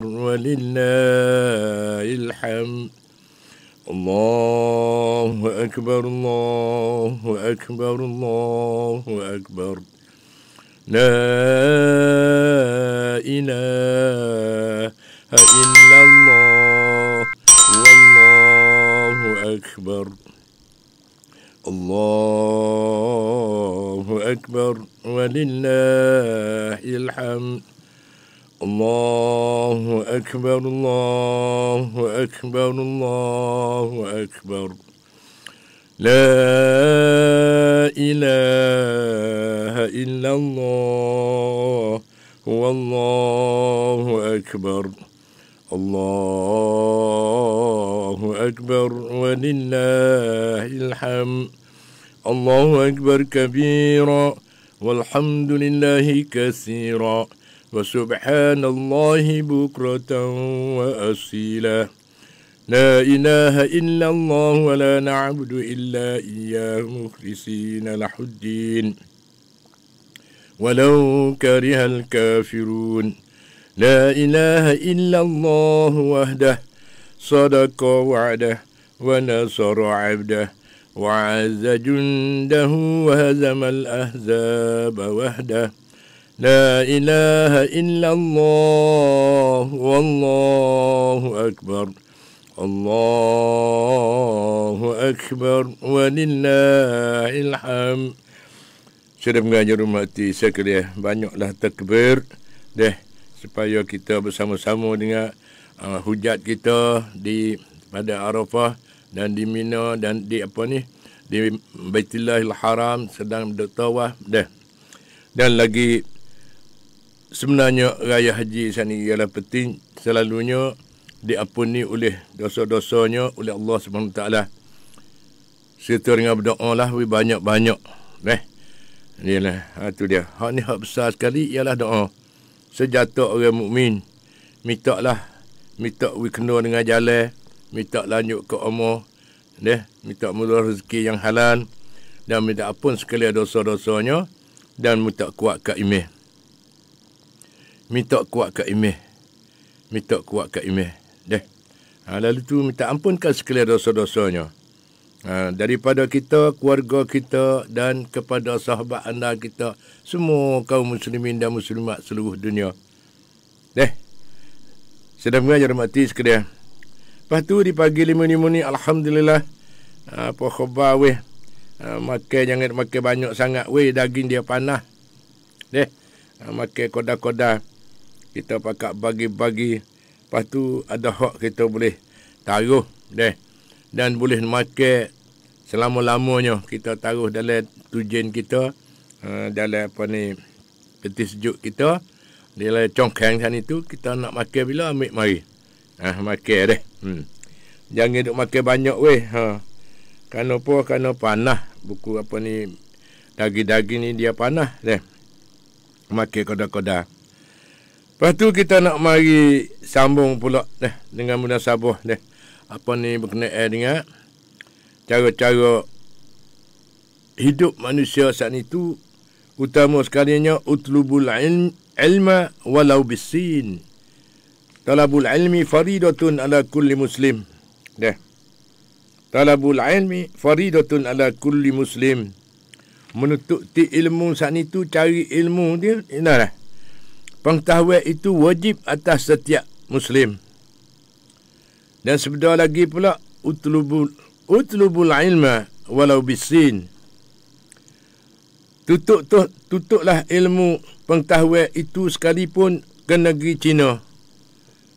ولله الحمد. الله أكبر الله أكبر الله أكبر. لا إله إلا الله والله أكبر. الله أكبر ولله الحمد. الله أكبر الله أكبر الله أكبر. لا إله إلا الله والله أكبر. الله أكبر ولله الحمد. الله أكبر كبيرا والحمد لله كثيرا وسبحان الله بكرة وأصيلا. لا إله إلا الله ولا نعبد إلا إياه مخلصين له الدين ولو كره الكافرون. لا إله إلا الله وحده صدق وعده ونصر عبده وعز جنده وهزم الأحزاب وحده. لا إله إلا الله والله أكبر. الله أكبر ولله الحمد. Sudah mengajar ummati sekalian, banyaklah takbir deh supaya kita bersama-sama dengan hujat kita di pada Arafah dan di Mina dan di di Baitullahil Haram sedang bertawaf deh. Dan lagi sebenarnya raya haji sini ialah penting, selalunya diampuni oleh dosa-dosanya oleh Allah Subhanahu Taala. Serta dengan berdoa lah banyak-banyak. Inilah tu dia. Hak ni hak besar sekali ialah doa. Sejata orang mukmin minta kena dengan jalan, minta lanjut ke umur, minta murah rezeki yang halal dan minta ampun sekalian dosa-dosanya dan minta kuat ke iman. Minta kuat ke iman. Lalu tu minta ampunkan sekalian dosa-dosanya. Daripada kita, keluarga kita dan kepada sahabat anda kita, semua kaum muslimin dan muslimat seluruh dunia. Sedang mengajar mati sekalian. Lepas tu di pagi 5 ni alhamdulillah, apa khabar weh? Makan jangan makan banyak sangat weh, daging dia panas. Makan koda-koda. Kita pakai bagi-bagi. Lepas tu ada hak kita boleh taruh dan boleh makan selama-lamanya. Kita taruh dalam tujen kita, dalam peti sejuk kita, dalam congkang sana itu. Kita nak makan bila ambil mari. Makan Jangan duk makan banyak weh. Kerana panas. Buku daging-daging ni dia panas makan koda-koda. Lepas tu kita nak mari sambung pula dengan munasabah berkenaan dengan cara-cara hidup manusia saat itu, utama sekalinya utlubul ilma walau bisin. Talabul ilmi faridatun ala kulli muslim. Talabul ilmi faridatun ala kulli muslim. Menuntut ilmu saat itu, cari ilmu dia, pengetahuan itu wajib atas setiap muslim. Dan sebentar lagi pula utlubul ilma walau bisin. Tutuklah ilmu pengetahuan itu sekalipun ke negeri Cina.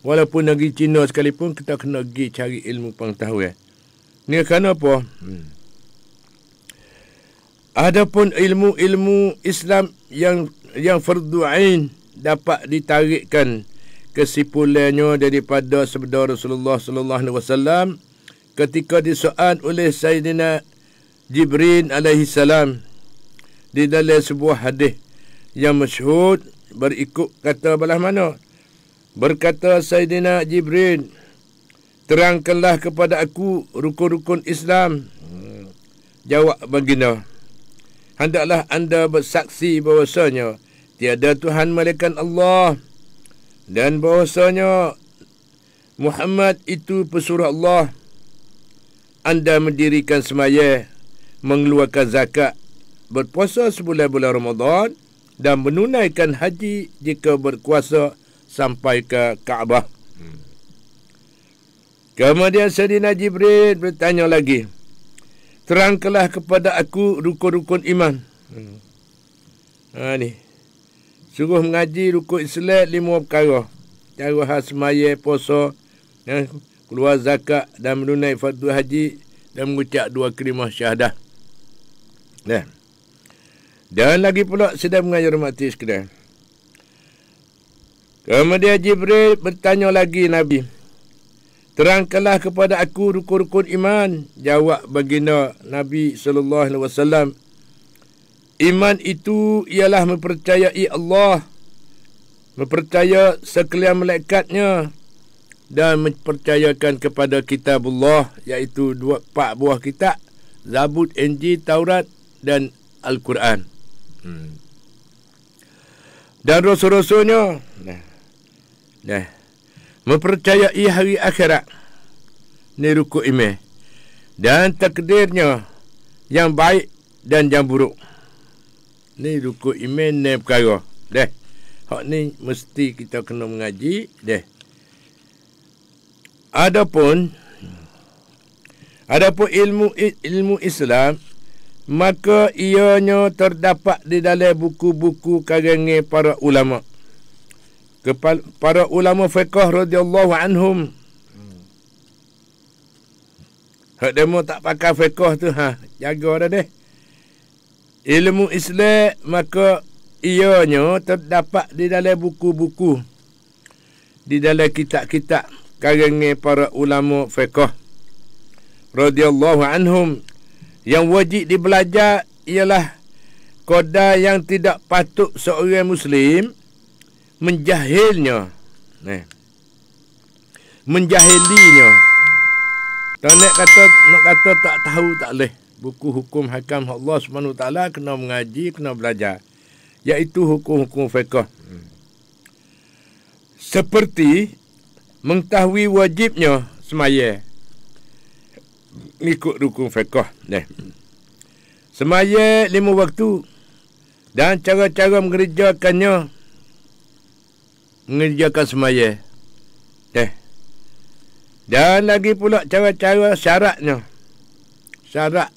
Walaupun negeri Cina sekalipun, kita kena pergi cari ilmu pengetahuan. Ni kerana apa? Adapun ilmu Islam yang fardu ain dapat ditarikkan kesimpulannya daripada sabda Rasulullah sallallahu alaihi wasallam ketika disoal oleh Sayyidina Jibril alaihi salam di dalam sebuah hadis yang masyhur berikut kata belah mana. Berkata Sayyidina Jibril, terangkanlah kepada aku rukun-rukun Islam. Jawab baginda, hendaklah anda bersaksi bahawasanya tiada Tuhan melainkan Allah, Dan bahawasanya Muhammad itu pesuruh Allah. Anda mendirikan semaya, mengeluarkan zakat, berpuasa sebulan-bulan Ramadan dan menunaikan haji jika berkuasa sampai ke Kaabah. Kemudian Sayyidina Jibril bertanya lagi, terangkanlah kepada aku rukun-rukun iman. Ni suruh mengaji rukun Islam 5 perkara. Cara khas semaya, puasa, keluar zakat dan menunaikan fardu haji dan mengucap 2 kalimah syahadah. Dan lagi pula sedang mengajar mati sekalian. Kemudian Jibril bertanya lagi Nabi, terangkanlah kepada aku rukun-rukun iman. Jawab baginda Nabi SAW, iman itu ialah mempercayai Allah, mempercaya sekalian malaikatnya dan mempercayakan kepada kitabullah, iaitu 4 buah kitab, Zabur, Injil, Taurat dan Al-Quran. Dan rasul-rasulnya. Mempercayai hari akhirat. Ni rukun iman. Dan takdirnya yang baik dan yang buruk. Ni rukun iman ni perkara. Hak ni mesti kita kena mengaji. Adapun ilmu Islam, maka ianya terdapat di dalam buku-buku karangan para ulama. Para ulama fiqh radhiyallahu anhum. Hak demo tak pakai fiqh tu, jaga dah. Ilmu Islam, maka ianya terdapat di dalam buku-buku, di dalam kitab-kitab karangan para ulama fiqh radhiyallahu anhum. Yang wajib dibelajar ialah qada yang tidak patut seorang Muslim menjahilinya. Nak kata tak tahu tak leh. Buku hukum hakam Allah SWT kena mengaji, kena belajar. Iaitu hukum-hukum fiqh. Seperti mengetahui wajibnya semaya. Ikut rukun fiqh. Semaya 5 waktu dan cara-cara mengerjakan semaya. Dan lagi pula cara-cara syaratnya. Syarat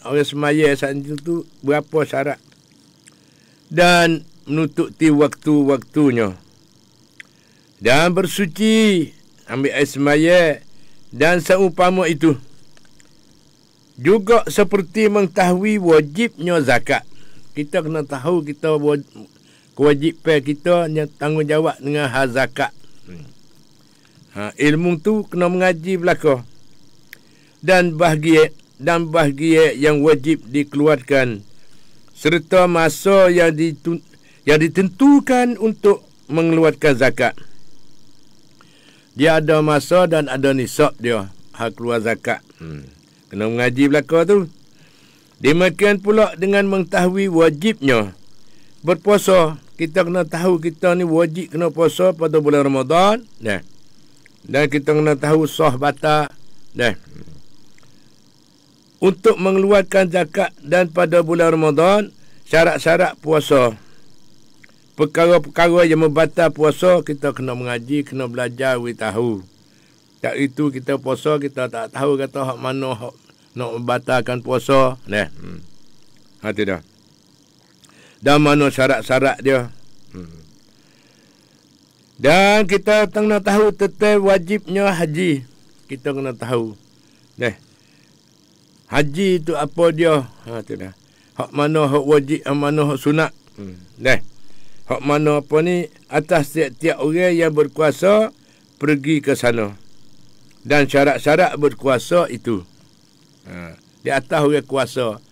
orang semaya saat itu berapa syarat. Dan menutupi waktu-waktunya. Dan bersuci, ambil air semaya dan seumpama itu. Juga seperti mengetahui wajibnya zakat. Kita kena tahu kita kewajipan kita tanggungjawab dengan hal zakat. Ilmu tu kena mengaji belaka. Dan bahagia yang wajib dikeluarkan serta masa yang ditentukan untuk mengeluarkan zakat. Dia ada masa dan ada nisab dia hak keluar zakat. Kena mengaji belaka tu. Demikian pula dengan mengetahui wajibnya berpuasa. Kita kena tahu kita ni wajib kena puasa pada bulan Ramadan. Dan kita kena tahu sah batal. Untuk mengeluarkan zakat dan pada bulan Ramadan, syarat-syarat puasa. Perkara-perkara yang membatal puasa, kita kena mengaji, kena belajar, tahu. Tak itu kita puasa, kita tak tahu kata hak mana hak nak membatalkan puasa. Itu dah. Dan mana syarat-syarat dia. Dan kita kena tahu tentang wajibnya haji. Kita kena tahu. Haji itu apa dia? Itu dah. Hak mana hak wajib, hak mana hak sunat. Hak mana apa ni atas tiap-tiap orang yang berkuasa pergi ke sana. Dan syarat-syarat berkuasa itu. Di atas orang kuasa.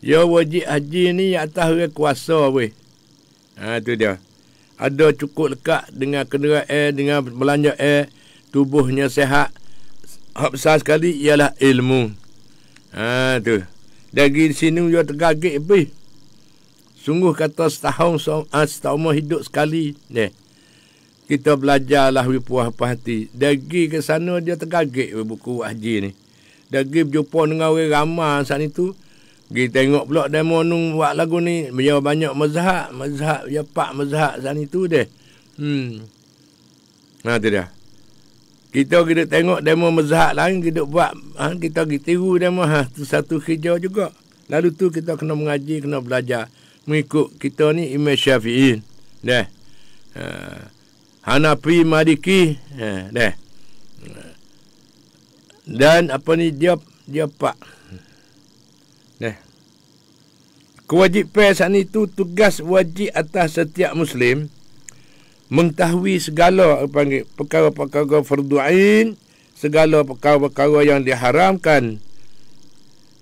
Ya wajib haji ni atas orang kuasa weh. Itu dia. Ada cukup lekat dengan kenderaan, dengan belanja tubuhnya sehat. Hak besar sekali ialah ilmu. Tu. Dari sini dia tergagik lebih. Sungguh kata setahun hidup sekali. kita belajarlah puas hati. Dagi ke sana dia tergagik buku haji ni. Dagi berjumpa dengan orang ramai saat itu. Pergi tengok pula demo nung buat lagu ni. Dia banyak mazhab dia 4 mazhab saat itu deh. Nah tu dia. Kita tengok demo mazhab lain kita buat, kita pergi tiru demo tu satu kerja juga. Lalu tu kita kena mengaji, kena belajar mengikut kita ni Imam Syafi'i. Dah. Hanafi, Maliki, dah. Dan apa ni dia pak. Dah. Kewajipan saat itu tugas wajib atas setiap Muslim mengetahui segala perkara-perkara fardu ain, segala perkara-perkara yang diharamkan,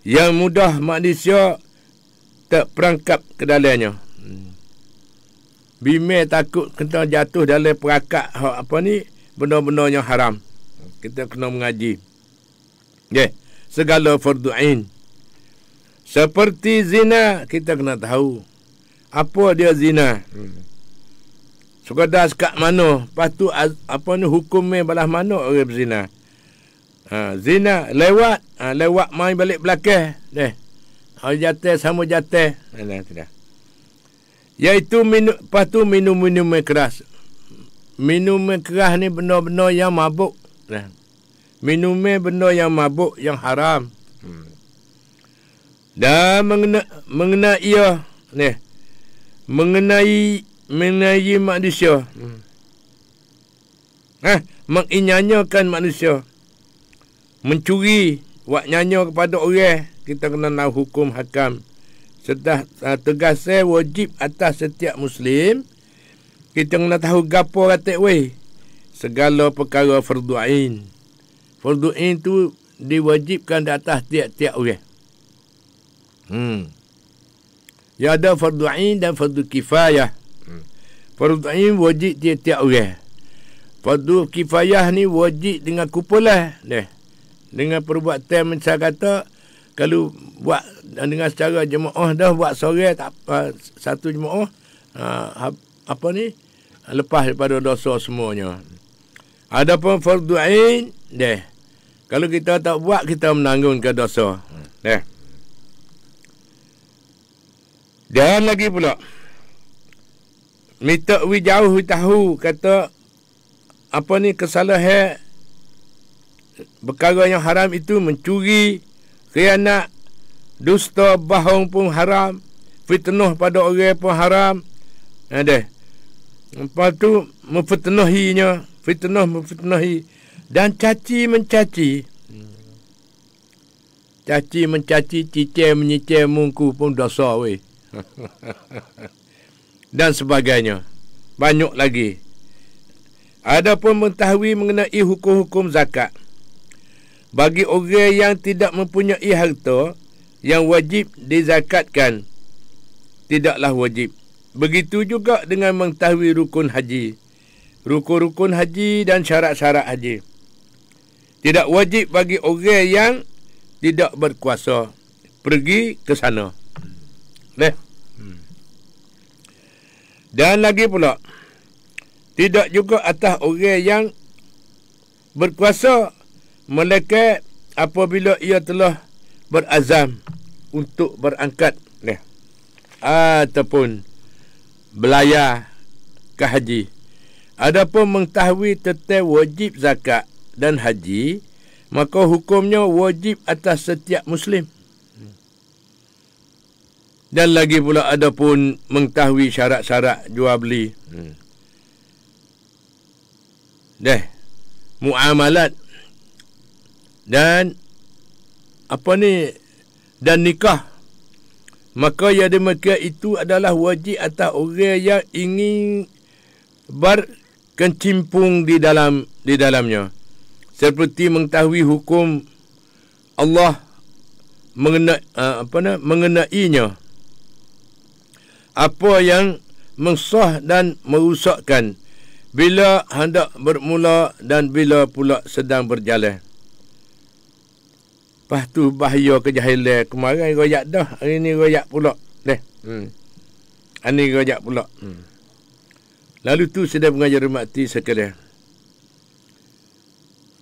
yang mudah manusia terperangkap ke dalamnya. Bime takut kena jatuh dalam perakat benda-benda yang haram. Kita kena mengaji. Segala fardu ain. Seperti zina, kita kena tahu apa dia zina. Sekadar sekat mana, lepas tu hukumnya balas mana orang berzina. Zina lewat main balik belakang. Orang jatuh sama jatuh. Tidak. Iaitu lepas tu minum-minum keras. Minum keras ni benda-benda yang mabuk. Minum benda yang mabuk, yang haram. Dan mengenai ia ni, mengenai manusia. Menginyanyakan manusia. Mencuri, buat nyanyi kepada orang, kita kena tahu hukum hakam. Tegas wajib atas setiap Muslim, kita kena tahu gapo kata segala perkara fardu ain. Fardu ain tu diwajibkan di atas tiap-tiap orang. Ya ada fardu ain dan fardu kifayah. Fardu ain wajib tiap-tiap orang. Fardu kifayah ni wajib dengan kumpulan. Dengan perbuatan macam kata, kalau buat dengan secara jemaah dah buat sore tak apa, satu jemaah lepas daripada dosa semuanya. Adapun fardu ain kalau kita tak buat, kita menanggungkan dosa. Dan lagi pula minta jauh tahu kata kesalahan perkara yang haram itu mencuri, khianat, dusta, bohong pun haram, fitnah pada orang pun haram. Lepas tu memfitnahi dan caci mencaci. Caci mencaci, cicir menyicir mungku pun dosa dan sebagainya. Banyak lagi. Adapun mengetahui mengenai hukum-hukum zakat. Bagi orang yang tidak mempunyai harta yang wajib dizakatkan, tidaklah wajib. Begitu juga dengan mengetahui rukun haji. Rukun-rukun haji dan syarat-syarat haji. Tidak wajib bagi orang yang tidak berkuasa pergi ke sana. Dan lagi pula, tidak juga atas orang yang berkuasa melainkan apabila ia telah berazam untuk berangkat ataupun belayar ke haji. Adapun mengetahui tentang wajib zakat dan haji, maka hukumnya wajib atas setiap Muslim. Dan lagi pula adapun mengetahui syarat-syarat jual beli. Muamalat dan dan nikah, maka yang demikian itu adalah wajib atas orang yang ingin berkecimpung di dalamnya, seperti mengetahui hukum Allah mengenainya, apa yang mensah dan merusakkan, bila hendak bermula dan bila pula sedang berjalan. Lepas tu bahaya kejahilan. Kemarin royak dah, hari ni royak pula. Ini royak pula. Lalu tu sedang mengajar mati sekalian.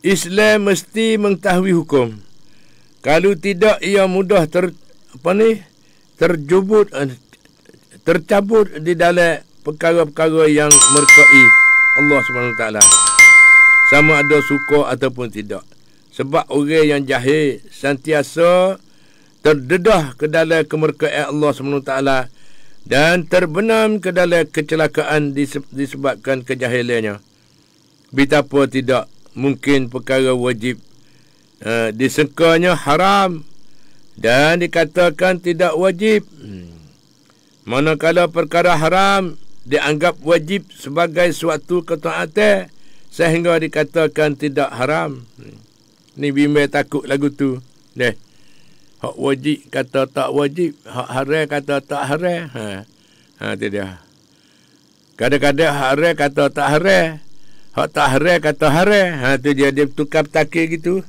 Islam mesti mengetahui hukum. Kalau tidak, ia mudah tercabut di dalam perkara-perkara yang merkai Allah SWT. Sama ada suka ataupun tidak. Sebab orang yang jahil sentiasa terdedah ke dalam kemurkaan Allah SWT dan terbenam ke dalam kecelakaan disebabkan kejahilannya. Betapa tidak mungkin perkara wajib disangkanya haram dan dikatakan tidak wajib. Manakala perkara haram dianggap wajib sebagai suatu ketaatan sehingga dikatakan tidak haram. Ni bimbang takut lagu tu. Hak wajib kata tak wajib, hak haram kata tak haram. Tu dia. Kadang-kadang hak haram kata tak haram, hak tak haram kata haram. Tu dia tukar takir gitu.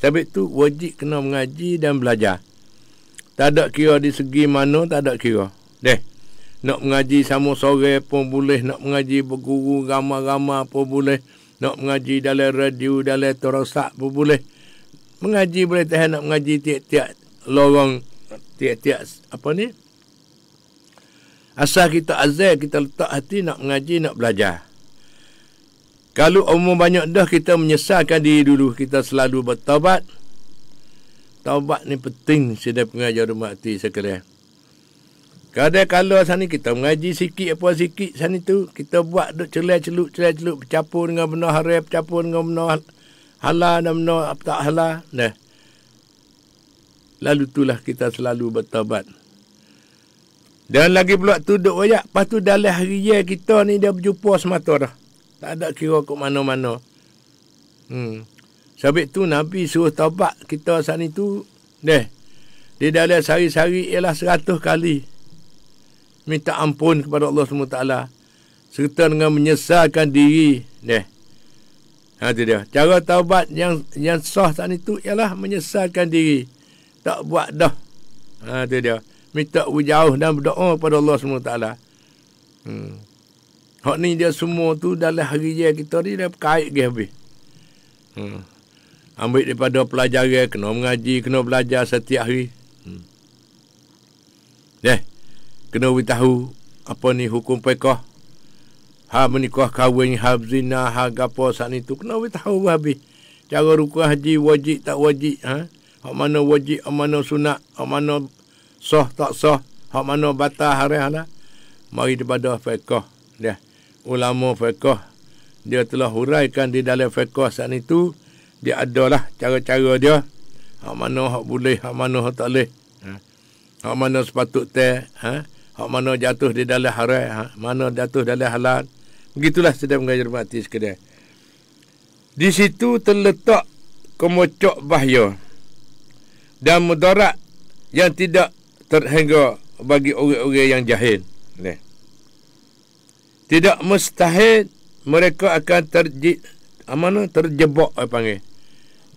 Sebab tu wajib kena mengaji dan belajar. Tak ada kira di segi mana, tak ada kira. Nak mengaji sama sore pun boleh, nak mengaji berguru ramai-ramai pun boleh, nak mengaji dalam radio, dalam terosak pun boleh. Mengaji boleh tahan, nak mengaji tiap-tiap lorong, tiap-tiap asal kita azal, kita letak hati nak mengaji, nak belajar. Kalau umur banyak dah, kita menyesalkan diri dulu. Kita selalu bertaubat. Taubat ni penting sedang pengajar rumah hati sekalian. Kadang-kadang sana kita mengaji sikit apa sikit sana tu, kita buat duk celup, bercampur dengan benda haram, bercampur dengan benda halal dan benda tak halal. Lalu itulah kita selalu bertaubat. Dan lagi pula tu duk wayak, lepas tu dalam hari kita ni dia berjumpa semata dah. Tak ada kira ke mana-mana. Sebab tu Nabi suruh taubat kita sana tu. Di dalam sehari-hari ialah 100 kali minta ampun kepada Allah SWT serta dengan menyesalkan diri. Tu dia. Cara taubat yang sah saat itu ialah menyesalkan diri. Tak buat dah. Tu dia. Minta jauh dan berdoa kepada Allah SWT. Hak ni dia semua tu dalam hari kita ni dah berkait ke habis. Ambil daripada pelajaran, kena mengaji, kena belajar setiap hari. Kena tahu apa ni hukum fiqh. Hal menikah kahwin, hal zina, hal gapo saat ni tu kena tahu habis. Cara rukun haji wajib tak wajib, hak mana wajib, hak mana sunat, hak mana sah tak sah, hak mana batal haram halal. Mari daripada fiqh. Ulama fiqh dia telah huraikan di dalam fiqh saat itu, dia adalah cara-cara dia. Hak mana hak boleh, hak mana hak tak boleh. Hak mana sepatutnya, hak mana jatuh di dalam haram, mana jatuh dalam halal. Begitulah sedang mengajar mati sekalian. Di situ terletak kemocok bahaya dan mudarat yang tidak terhingga bagi orang-orang yang jahil. Tidak mustahil mereka akan terjebak, panggil.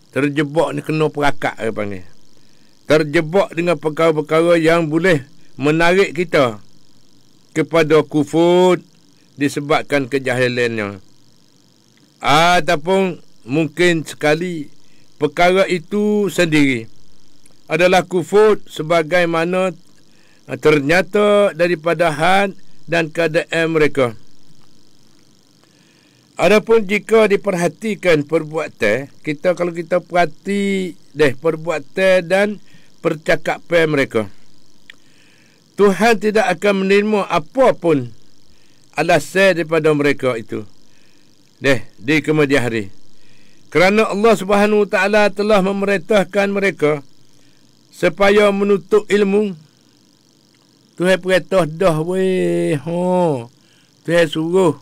Terjebak ni kena perakat, panggil. Terjebak dengan perkara-perkara yang boleh menarik kita kepada kufur disebabkan kejahilannya. Ataupun mungkin sekali perkara itu sendiri adalah kufur sebagaimana ternyata daripada hal dan keadaan mereka. Adapun jika diperhatikan perbuatan, kalau kita perhati perbuatan dan percakapan mereka, Tuhan tidak akan menerima apa pun alasan daripada mereka itu di kemudian hari. Kerana Allah Subhanahu Wa Taala telah memerintahkan mereka supaya menuntut ilmu. Tuhan perintah dah weh. Tuhan suruh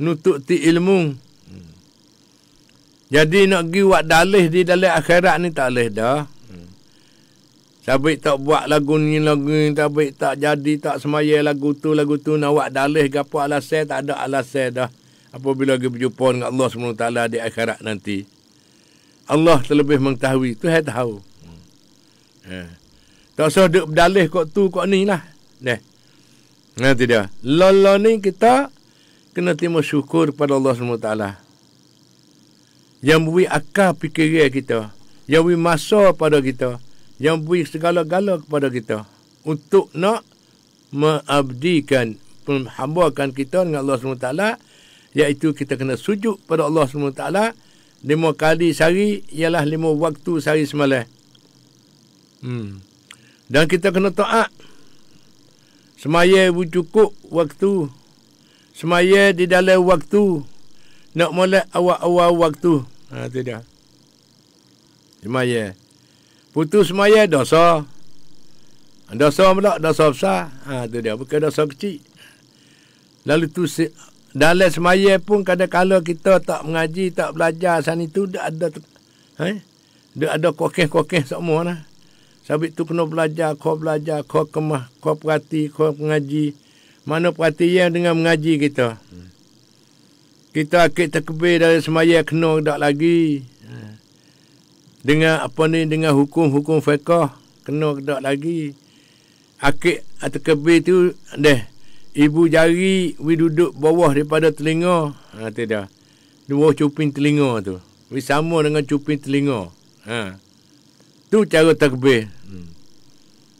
nuntut ilmu. Jadi nak pergi buat dalih di dalam akhirat ni tak boleh dah. Sabik tak buat lagu ni tak baik, tak jadi, tak semaya lagu tu nak buat dalih ke apa alasan, tak ada alasan dah. Apabila kita berjumpa dengan Allah SWT di akhirat nanti. Allah terlebih mengetahui, Tuhan tahu. Tak usah duk berdalih kok tu kok ni lah. Tidak. Lala ni kita kena terima syukur kepada Allah SWT. Yang beri akal fikiran kita. Yang beri masa pada kita. Yang beri segala-gala kepada kita. Untuk nak mengabdikan, menghambakan kita dengan Allah SWT. Iaitu kita kena sujud pada Allah SWT 5 kali sehari, ialah 5 waktu sehari semalam. Dan kita kena taat. Semaya cukup waktu. Semaya di dalam waktu. Nak mulai awal-awal waktu. Itu dia. Semaya. Putus semaya dosa. Dosa pula, dosa besar. Itu dia. Bukan dosa kecil. Lalu tu dalam semaya pun kadang-kadang kita tak mengaji, tak belajar sana itu, dia ada kokeh-kokeh semua lah. Sebab tu kena belajar, kau kemah, kau perhati, kau mengaji. Mana perhatian dengan mengaji kita? Kita akid takbir dari semaya kena tak lagi. Dengan apa ni, dengan hukum-hukum fiqh kena tak lagi. Akid takbir tu ibu jari duduk bawah daripada telinga. Tidak. Dua cuping telinga tu. Sama dengan cuping telinga. Tu cara takbir.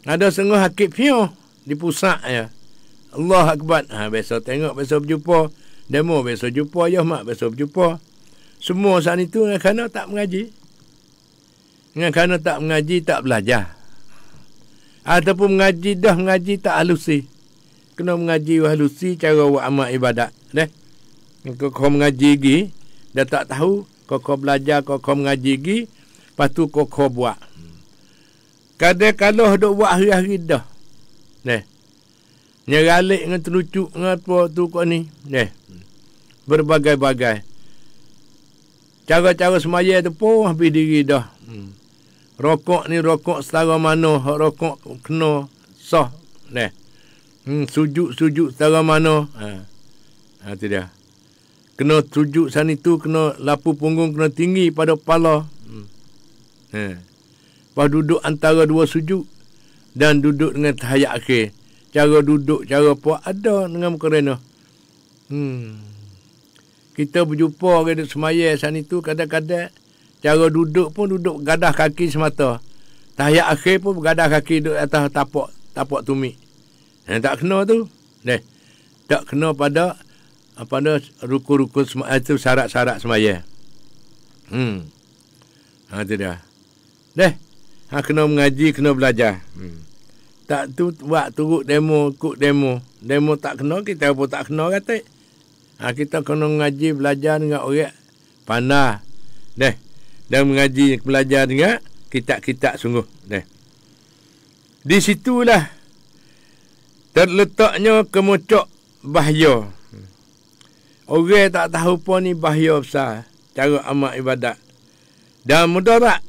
Ada setengah hakik pion di pusat ya. Allah Akbar. Besok tengok, besok berjumpa. Demo besok jumpa, ya mak besok berjumpa. Semua saat itu kerana tak mengaji. Kerana tak mengaji, tak belajar. Ataupun mengaji dah mengaji tak halusi. Kena mengaji halusi cara buat amal ibadat. Kau mengaji lagi, dah tak tahu. Kau belajar, kau mengaji lagi. Lepas tu kau buat. Kadang-kadang duk buat hari-hari dah. Nyeralik dengan terlucuk dengan apa tu kau ni. Berbagai-bagai. Cara-cara semaya tu pun habis diri dah. Rokok ni rokok setara mana. Rokok kena sah. Sujud setara mana. Itu dia. Kena sujud sana tu, kena lapu punggung kena tinggi pada kepala. Lepas duduk antara dua sujud. Dan duduk dengan tahiyat akhir. Cara duduk, cara apa, ada dengan kerana. Kita berjumpa ke semaya sana tu, kadang-kadang cara duduk pun duduk gadah kaki semata. Tahiyat akhir pun gadah kaki duduk atas tapak tumit. Tak kena tu. Tak kena pada rukun-rukun itu, syarat-syarat semaya. Itu dah. Kena mengaji, kena belajar. Tak tu buat turut demo, ikut demo. Demo tak kena, kita pun tak kena kata. Kita kena mengaji, belajar dengan orang pandai. Dan mengaji, belajar dengan kitab-kitab sungguh. Di situlah terletaknya kemucuk bahaya. Orang tak tahu pun ni bahaya besar. Cara amal ibadat. Dan mudarat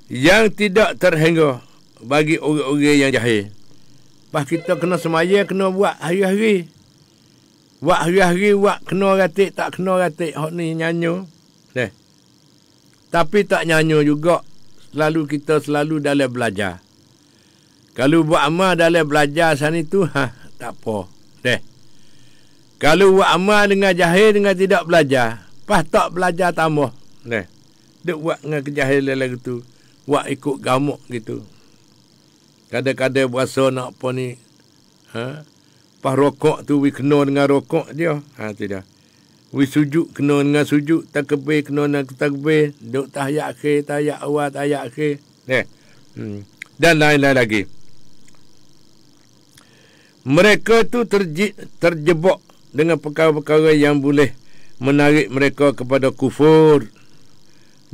yang tidak terhingga bagi orang-orang yang jahil. Lepas kita kena semaya, kena buat hari-hari. Buat hari-hari, buat kena ratik, tak kena ratik. Hak ni nyanyo. Tapi tak nyanyo juga. Kita selalu dalam belajar. Kalau buat amal dalam belajar sana tu, tak apa. Kalau buat amal dengan jahil, dengan tidak belajar, pas tak belajar tambah. Duk buat dengan kejahilan lagu tu. Buat ikut gamuk gitu. Kadang-kadang berasa nak apa ni. Pas rokok tu, we kena dengan rokok dia. Tidak. We sujud, kena dengan sujud. Takbir, kena dengan takbir. Duk tahiyat akhir, tahiyat awal, tahiyat akhir. Dan lain-lain lagi. Mereka tu terjebak dengan perkara-perkara yang boleh menarik mereka kepada kufur.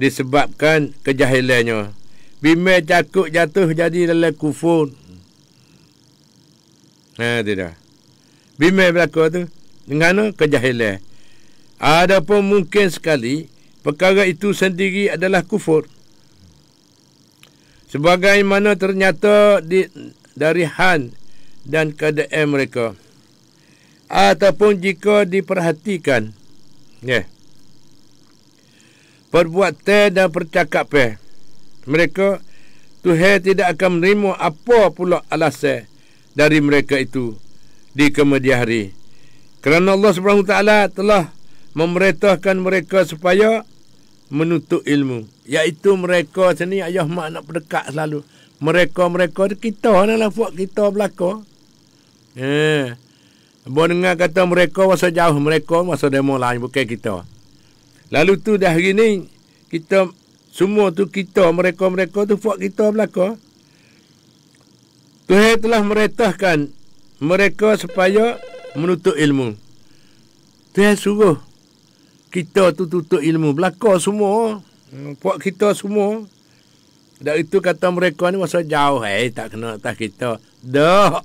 Disebabkan kejahilannya. Bimbang cakuk jatuh jadi dalam kufur. Tidak. Bimbang berlaku tu dengan kejahilan. Adapun mungkin sekali perkara itu sendiri adalah kufur. Sebagaimana ternyata dari hal dan keadaan mereka. Ataupun jika diperhatikan. Perbuatan dan percakapan mereka, Tuhan tidak akan menerima apa pula alasan dari mereka itu di kemudian hari. Kerana Allah Subhanahu Taala telah memerintahkan mereka supaya menuntut ilmu. Iaitu mereka sini ayah mak nak berdekat selalu. Mereka kita lah buat kita belaka. Abang dengar kata mereka masa jauh, mereka masa demo lain, bukan kita. Lalu tu dah hari ni, kita semua tu kita, mereka tu buat kita belaka. Tuhan telah merintahkan mereka supaya menuntut ilmu. Tuhan suruh kita tu tuntut ilmu. Belaka semua. Buat kita semua. Dan itu kata mereka ni masa jauh. Tak kena atas kita. Dah.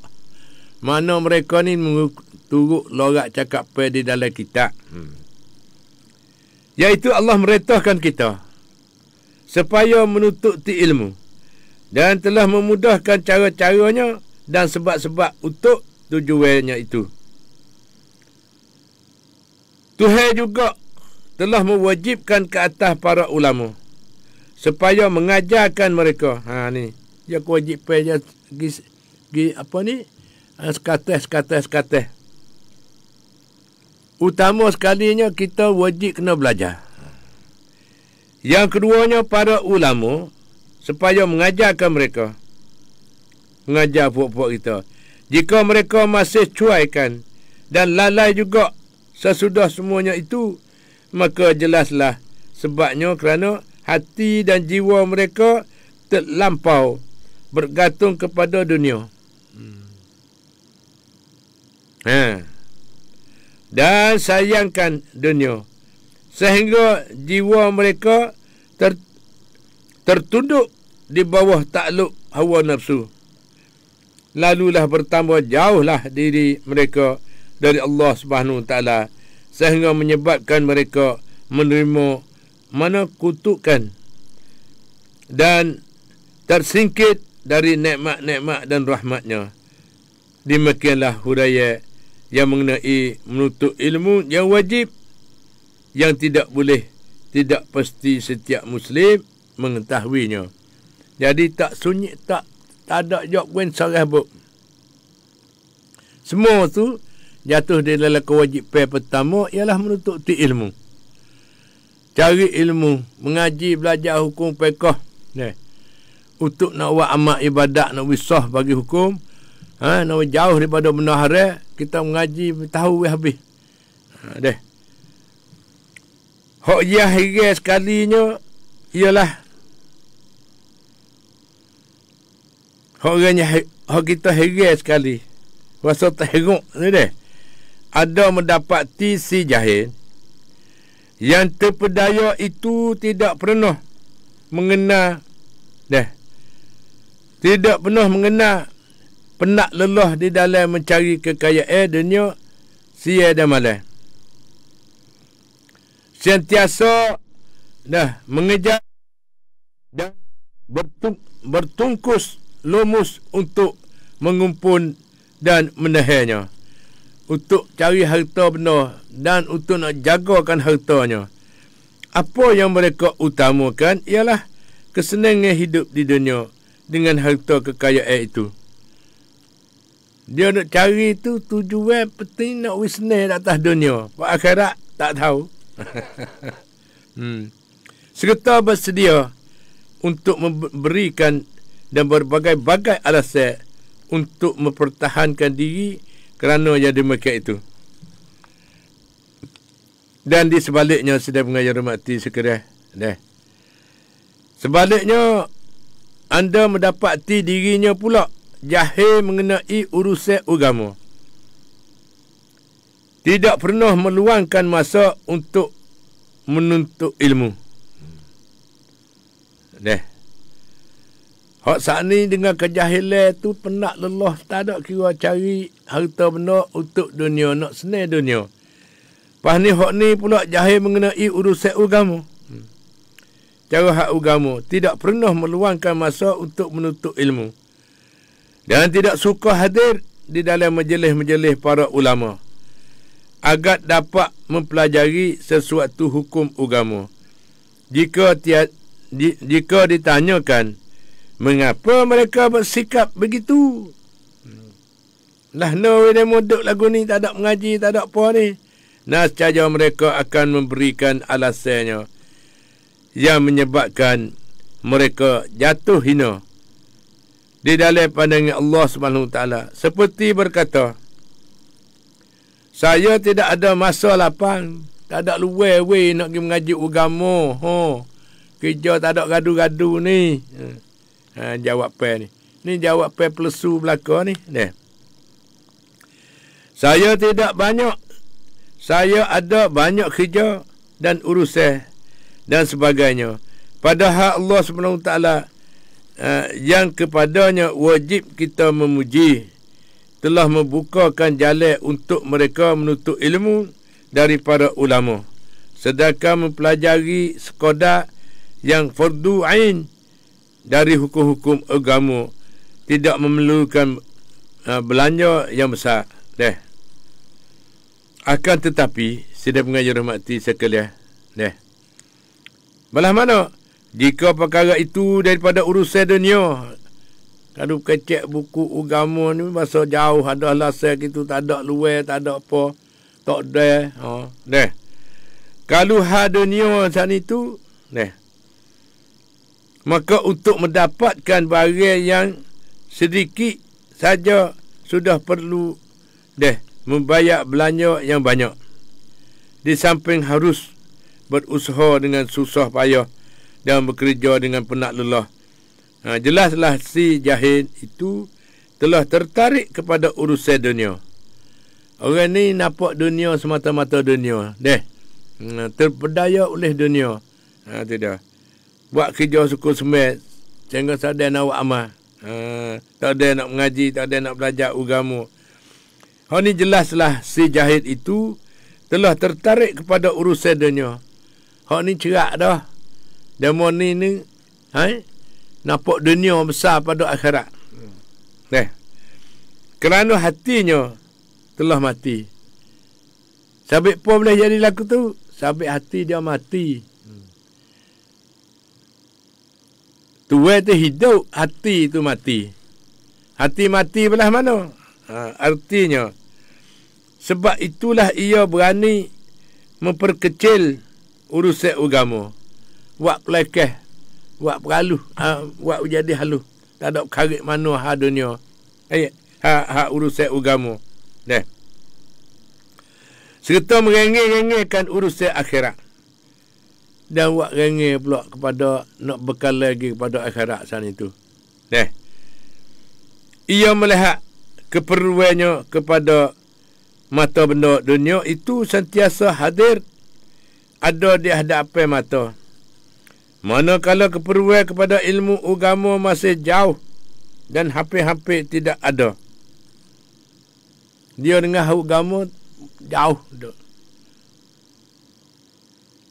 Mana mereka ni turut lorak cakap apa di dalam kitab. Iaitu Allah merintahkan kita supaya menuntut ilmu. Dan telah memudahkan cara-caranya dan sebab-sebab untuk tujuannya itu. Tuhan juga telah mewajibkan ke atas para ulama supaya mengajarkan mereka. Ni. Dia kewajipan dia apa ni? Sekateh. Utama sekalinya kita wajib kena belajar. Yang keduanya para ulama supaya mengajarkan mereka. Mengajar puak-puak kita. Jika mereka masih cuaikan dan lalai juga sesudah semuanya itu, maka jelaslah sebabnya kerana hati dan jiwa mereka terlampau bergantung kepada dunia. Dan sayangkan dunia. Sehingga jiwa mereka tertunduk di bawah takluk hawa nafsu. Lalulah bertambah jauhlah diri mereka dari Allah Subhanahu Taala sehingga menyebabkan mereka menerima kutukan dan tersingkit dari nikmat-nikmat dan rahmatnya. Demikianlah huraian yang mengenai menuntut ilmu yang wajib, yang tidak pasti setiap Muslim mengetahuinya. Jadi tak sunyi, tak ada jawab wen sarah buk. Semua tu jatuh di dalam kewajipan pertama ialah menuntut ilmu. Cari ilmu, mengaji, belajar hukum fiqh. Untuk nak buat amal ibadat, nak wisah bagi hukum, nak jauh daripada benda haram, kita mengaji tahu habis. Hak yang heran sekalinya ialah hak kita heran sekali. Rasa terhengok ni deh. Ada mendapati si jahil yang terpedaya itu tidak pernah mengenal tidak pernah mengenal penat lelah di dalam mencari kekayaan dunia siang dan malam. Sentiasa mengejar dan bertungkus lumus untuk mengumpul dan menahannya, untuk cari harta benda dan untuk nak jagakan hartanya. Apa yang mereka utamakan ialah kesenangan hidup di dunia dengan harta kekayaan itu. Dia nak cari itu tujuan penting nak wisnah di atas dunia. Pak akhirat tak tahu. Serta bersedia untuk memberikan dan berbagai-bagai alasan untuk mempertahankan diri kerana yang demikian itu. Dan di sebaliknya, sedang mengajar mati sekiranya. Sebaliknya, anda mendapati dirinya pula jahil mengenai urusan agama. Tidak pernah meluangkan masa untuk menuntut ilmu. Hak saat ni dengan kejahilan tu penat lelah, tak ada kira cari harta benda untuk dunia, nak senang dunia. Pas ni hak ni pula jahil mengenai urusan agama. Cara hak agama, tidak pernah meluangkan masa untuk menuntut ilmu. Dan tidak suka hadir di dalam majlis-majlis para ulama agar dapat mempelajari sesuatu hukum agama. Jika ditanyakan mengapa mereka bersikap begitu, Lah no dia muduk lagu ni, tak ada mengaji, tak ada apa ni. Nascaja mereka akan memberikan alasannya yang menyebabkan mereka jatuh hina di dalam pandangan Allah Subhanahu Taala, seperti berkata, saya tidak ada masa lapang, tak ada luar weh nak pergi mengaji agama. Kerja tak ada gadu-gadu ni. Jawab pe ni. Ni jawab pe plesu belaka ni. Saya tidak banyak. Saya ada banyak kerja dan urusan dan sebagainya. Padahal Allah Subhanahu Taala yang kepadanya wajib kita memuji, telah membukakan jalan untuk mereka menuntut ilmu daripada ulama, sedangkan mempelajari sekadar yang fardu ain dari hukum-hukum agama tidak memerlukan belanja yang besar. Akan tetapi, sedang mengajar rahmati sekalian, belah mana jika perkara itu daripada urusan dunia, kalau kecek buku agama ni masa jauh ada alasan gitu, tak ada luar, tak ada apa, tak ada. Kalau hal dunia macam itu, maka untuk mendapatkan barang yang sedikit saja sudah perlu membayar belanja yang banyak. Di samping harus berusaha dengan susah payah dan bekerja dengan penat lelah. Jelaslah si jahil itu telah tertarik kepada urusan dunia. Orang ni nampak dunia semata-mata dunia. Terpedaya oleh dunia. Tidak. Buat kerja suku semet, sehingga sadar nak buat amal. Tak ada nak mengaji, tak ada nak belajar agama. Ni jelaslah si jahil itu telah tertarik kepada urusan dunia. Ni cerak dah. Demo ni nampak dunia besar pada akhirat. Kerana hatinya telah mati. Sabit apa boleh jadi laku tu? Sabit hati dia mati. Tuan tu hidup, hati tu mati. Hati mati belah mana? Artinya, sebab itulah ia berani memperkecil urusan agama. Buat pelekeh, buat peraluh, buat jadi haluh. Tak ada karik mana hak dunia. Hak urusan agama. Serta merengek-rengekkan urusan akhirat. Dan buat rengek pula kepada nak bekal lagi kepada akhirat sana itu. Ia melihat keperluannya kepada mata benda dunia itu sentiasa hadir, ada di hadapan mata. Manakala keperluan kepada ilmu agama masih jauh dan hampir-hampir tidak ada. Dia dengan agama jauh.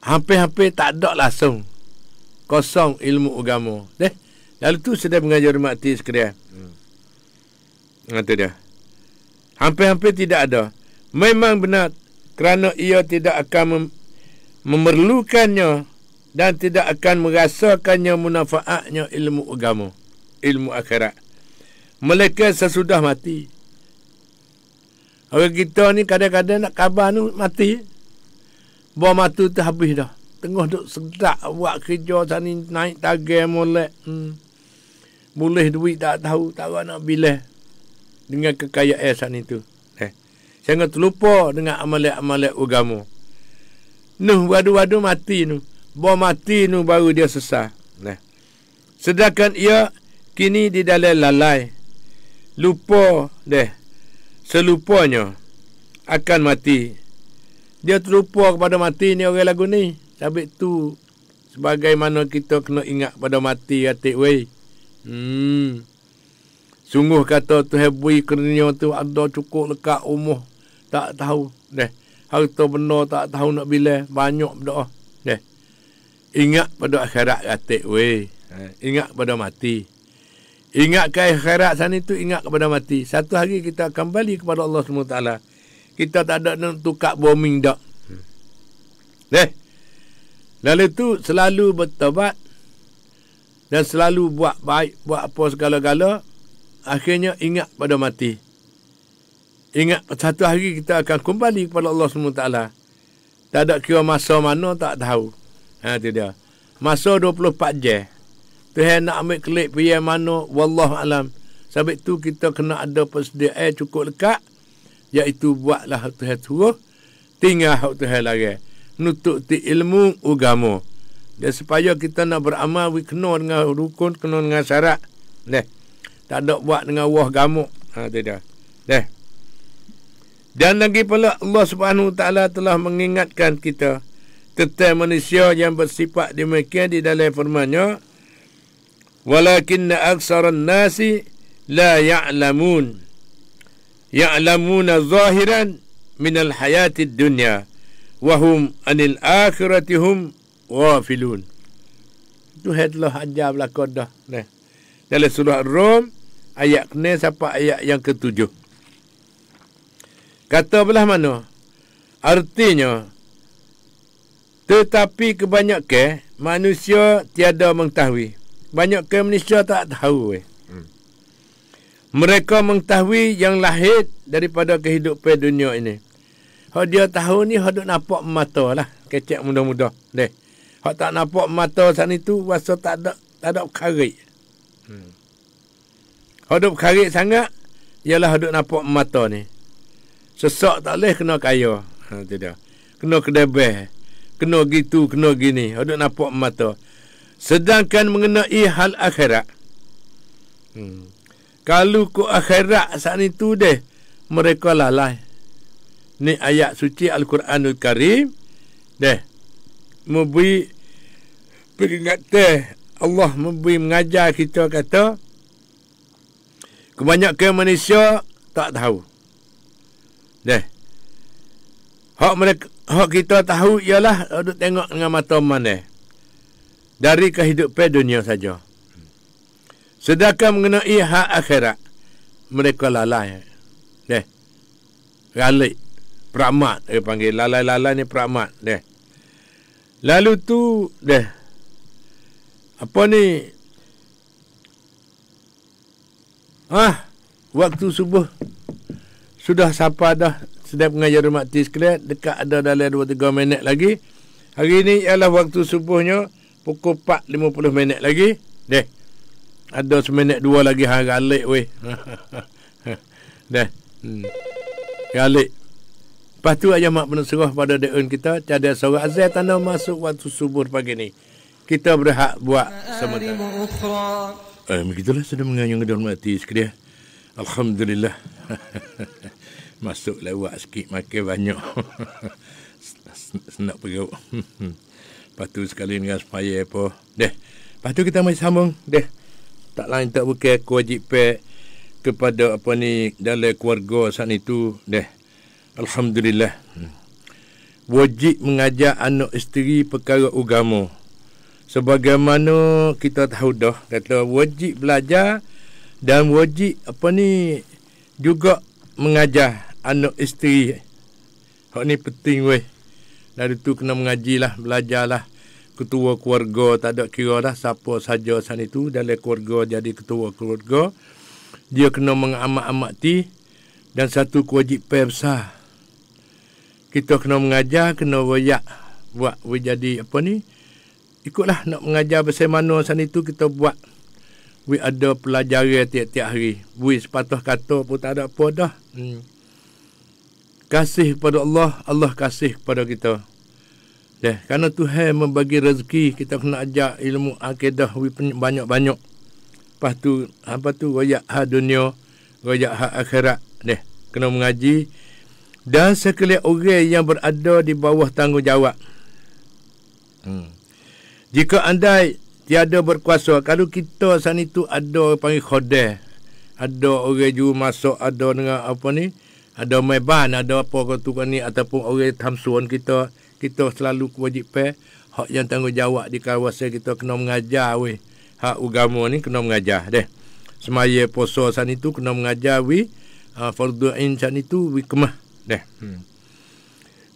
Hampir-hampir tak ada langsung. Kosong ilmu agama. Lalu tu sedang mengajar mati sekalian. Itu dia. Hampir-hampir tidak ada. Memang benar kerana ia tidak akan memerlukannya dan tidak akan merasakannya manfaatnya ilmu agama, ilmu akhirat. Melainkan sesudah mati. Orang kita ni kadang-kadang nak khabar ni mati. Bawa mata tu habis dah. Tengah duk sedak buat kerja sana naik tagar molek. Boleh duit tak tahu, tak tahu nak bilah. Dengan kekayaan sana itu. Jangan terlupa dengan amalan-amalan agama. Nuh wadu-wadu mati nu. Bawa mati nu baru dia sesat. Sedangkan ia kini di dalam lalai. Lupa selupanya akan mati. Dia terlupa kepada mati ni orang lagu ni. Sabit tu sebagaimana kita kena ingat pada mati atik wei. Sungguh kata Tuhan beri kerana tu ada cukup lekat umur. Tak tahu. Harta benda tak tahu nak bila. Banyak berdoa. Ingat pada akhirat atik wei. Ingat pada mati. Ingat ke akhirat sana tu, ingat kepada mati. Satu hari kita kembali kepada Allah SWT. Kita tak ada nak tukar bombing dak. Lalu tu selalu bertobat dan selalu buat baik, buat apa segala-gala. Akhirnya ingat pada mati. Ingat satu hari kita akan kembali kepada Allah SWT. Tak ada kira masa mana, tak tahu. Itu dia. Masa 24 jam. Tuhan nak ambil kelik pergi mana, wallahualam. Sebab tu kita kena ada persediaan cukup lekat. Iaitu buatlah Tuhan suruh. Tinggal hak Tuhan lagi. Nutuk ti ilmu agama. Dan supaya kita nak beramal, kena dengan rukun, kena dengan syarat. Tak ada buat dengan wah gamuk. Itu dia. Dan lagi pula Allah Subhanahu Wa Taala telah mengingatkan kita tentang manusia yang bersifat demikian di dalam firman-Nya, walakinna aktsaran nasi la ya'lamun. Ya'lamuna zahiran minal hayatid dunya wa hum anil akhirati hum ghafilun. Itu telah ajar belakang dah. Dalam surah Rum ayat kena sampai ayat yang ke-7. Kata belah mana? Artinya, tetapi kebanyakan manusia tiada mengetahui. Banyak manusia tak tahu. Mereka mengetahui yang lahir daripada kehidupan dunia ini. Hak dia tahu ni, hak duk nampak mata lah. Kecek mudah-mudah. Hak tak nampak mata saat itu, rasa tak ada karik. Hak duk karik sangat, ialah hak duk nampak mata ni. Sesak tak boleh kena kaya. Tidak. Kena kedebeh. Kena gitu, kena gini. Hak duk nampak mata. Sedangkan mengenai hal akhirat. Kalau ke akhirat saat itu deh, mereka lalai. Ni ayat suci Al-Quranul Karim. Memberi peringatan. Allah memberi mengajar kita kata, kebanyakan manusia tak tahu. Hak kita tahu ialah duk tengok dengan mata mana. Dari kehidupan dunia saja. Sedangkan mengenai hak akhirat, mereka lalai. Galik. Peramat. Dia panggil. Lalai-lalai ni peramat. Lalu tu, apa ni? Waktu subuh. Sudah sampai dah. Sedang pengajar rumah sekalian. Dekat ada dalam 2-3 minit lagi. Hari ni ialah waktu subuhnya. Pukul 4.50 minit lagi. Ada seminit 2 lagi hang galik weh. Galik. Lepas tu aja mak penusuh pada deun kita cada surat azan tanda masuk waktu subuh pagi ni. Kita berhak buat sementara. Begitulah sudah menganyung dalam hati sekalian. Alhamdulillah. Masuk lewat sikit makan banyak. Senak perut. Lepas tu sekali dengan supaya apa. Lepas tu kita masih sambung. Tak lain tak bukan kewajipan kepada apa ni dalam keluarga saat itu. Alhamdulillah. Wajib mengajar anak isteri perkara agama. Sebagaimana kita tahu dah, kata wajib belajar dan wajib apa ni juga mengajar anak isteri. Hak ni penting weh. Dari tu kena mengajilah, belajarlah. Ketua keluarga tak ada kira dah siapa saja saat itu dalam keluarga jadi ketua keluarga. Dia kena mengamat-amati dan satu kewajipan besar. Kita kena mengajar, kena wayak buat jadi apa ni? Ikutlah nak mengajar bagaimana saat itu kita buat. Ada pelajaran tiap-tiap hari. Sepatah kata pun tak ada apa dah. Kasih kepada Allah, Allah kasih kepada kita. Kerana Tuhan membagi rezeki, kita kena ajar ilmu akidah banyak-banyak. Lepas tu royak hak dunia, royak hak akhirat. Kena mengaji. Dan sekalian orang yang berada di bawah tanggungjawab. Jika andai tiada berkuasa, kalau kita saat itu ada panggil khodeh, ada orang juru masuk, ada dengan apa ni, ada meban, ada apa kata ni, ataupun orang tamsuan kita selalu kewajipan hak yang tanggungjawab di kawasan kita kena mengajar weh. Hak agama ni kena mengajar semaya puasa saat itu kena mengajar fardu ain saat itu kemah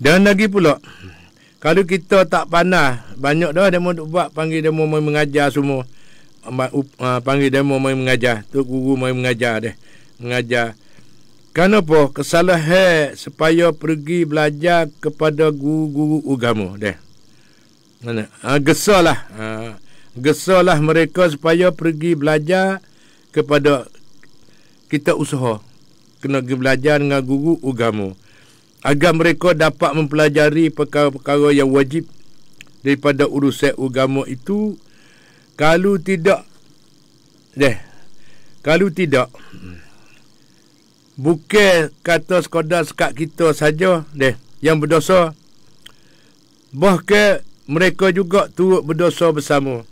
Dan lagi pula kalau kita tak panas banyak dah demo buat panggil demo mai mengajar semua. Panggil demo mai mengajar, tu guru mai mengajar mengajar. Kenapa? Kesalahan supaya pergi belajar kepada guru-guru agama. Gesalah mereka supaya pergi belajar kepada kita usaha. Kena pergi belajar dengan guru agama. Agar mereka dapat mempelajari perkara-perkara yang wajib daripada urusan agama itu. Kalau tidak, bukan kata sekadar sekat kita saja yang berdosa. Bahkan mereka juga turut berdosa bersama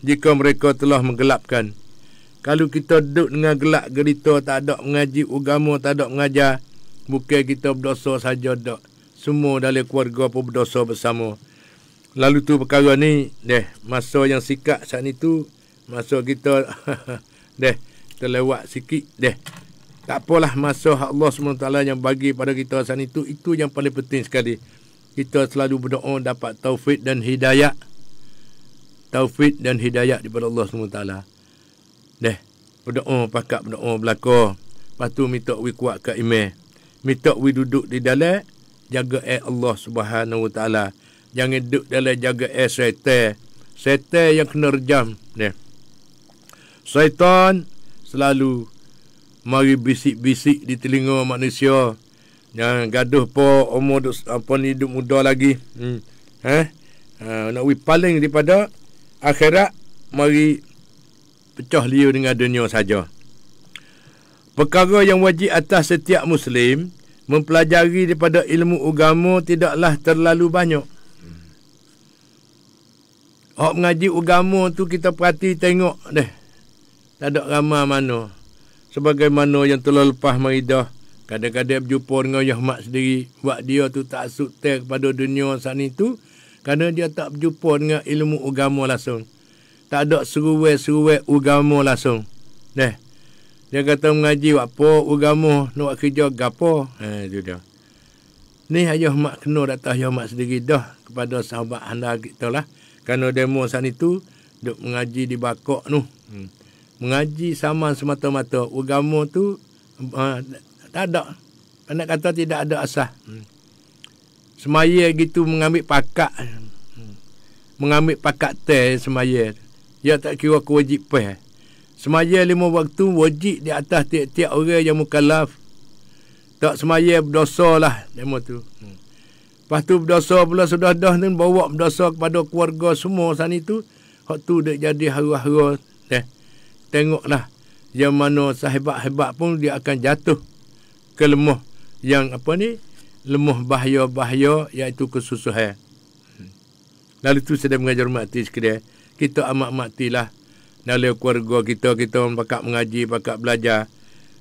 jika mereka telah menggelapkan. Kalau kita duduk dengan gelap gelita, tak ada mengaji agama, tak ada mengajar, bukan kita berdosa saja tak. Semua dalam keluarga pun berdosa bersama. Lalu tu perkara ni, masa yang sikat saat itu, masa kita terlewat sikit, tak apalah, masa Allah SWT yang bagi pada kita saat itu yang paling penting sekali. Kita selalu berdoa dapat taufik dan hidayah. Taufik dan hidayah daripada Allah SWT. Berdoa, pakat berdoa belaka. Lepas tu minta we kuat ke iman. Minta we duduk di dalam jaga Allah SWT. Jangan duduk dalam jaga syaitan. Syaitan yang kena rejam. Syaitan selalu mari bisik-bisik di telinga manusia. Jangan gaduh po umur hidup muda lagi. Nak we paling daripada akhirat, mari pecah liu dengan dunia saja. Perkara yang wajib atas setiap Muslim mempelajari daripada ilmu agama tidaklah terlalu banyak. Hak mengaji agama tu kita perhati tengok tak ada ramai mana. Sebagaimana yang telah lepas maridah, kadang-kadang berjumpa dengan Yahmat sendiri, buat dia tu tak sukses kepada dunia saat itu, kerana dia tak berjumpa dengan ilmu agama langsung. Tak ada seruai-seruai agama langsung. Dia kata mengaji buat apa agama, nak buat kerja gapo. Itu dia. Ni Yahmat kena datang Yahmat sendiri dah kepada sahabat anda kita lah. Kerana demo saat itu, duk mengaji di bakok tu. Mengaji sama semata-mata. Agama tu tak ada. Nak kata tidak ada asas. Semaya gitu mengambil pakat. Mengambil pakat teh semaya. Dia tak kira kewajipan. Semaya 5 waktu wajib di atas tiap-tiap orang yang mukallaf. Tak semaya berdosa lah demo tu. Lepas tu berdosa pula sudah dah ni bawa berdosa kepada keluarga semua saat itu. Hak tu dah jadi hara-hara. Tengoklah yang mana sahabat-sahabat pun dia akan jatuh ke lemah yang lemah bahaya-bahaya, iaitu kesusahan. Lalu tu sedang mengajar mati sekalian. Kita amat matilah dalam keluarga kita pakat mengaji, pakat belajar.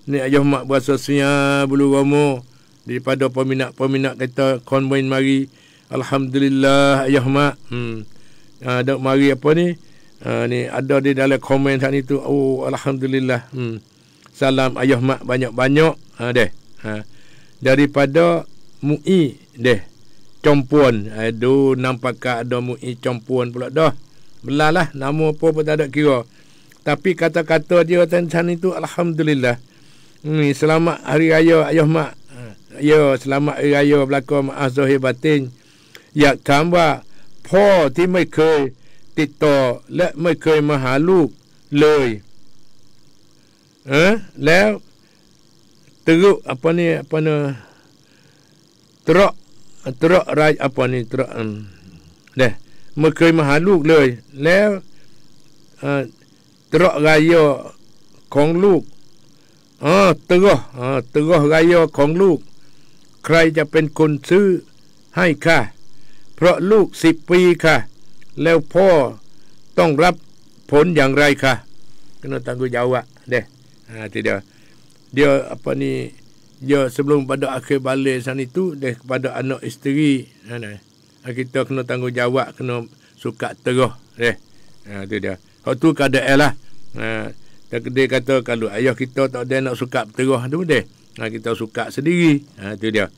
Ni ayah mak berasa siap bulu ramo daripada peminat-peminat kita konvoin mari. Alhamdulillah ayah mak. Ada mari ni ada di dalam komen saat itu. Oh, alhamdulillah. Salam ayah mak banyak-banyak. Daripada MUI Compuan. Aduh, nampak ada MUI Compuan pula dah. Belalah nama apa pun tak ada kira. Tapi kata-kata dia tentang itu alhamdulillah. Selamat hari raya ayah mak. Ya, selamat hari raya belaka maaf zahir batin. Ya kamba po ti maiเคย ติดต่อและไม่เคยมาหาลูกเลยแล้วteruk terak raj terak ไม่เคยมาหาลูกเลยแล้วterak raya ของลูกterak raya ของลูกใครจะเป็นคนซื้อให้ค่ะเพราะลูก10 ปีค่ะแล้วพ่อต้องรับผลอย่างไรคะ kena tanggungjawab itu dia dia sebelum pada akhir balik sana itu kepada anak isteri kita kena tanggungjawab, kena suka terus itu dia. Hak tu keadaan lah. Dia kata kalau ayah kita tak ada nak suka terus tu kita suka sendiri. Itu dia.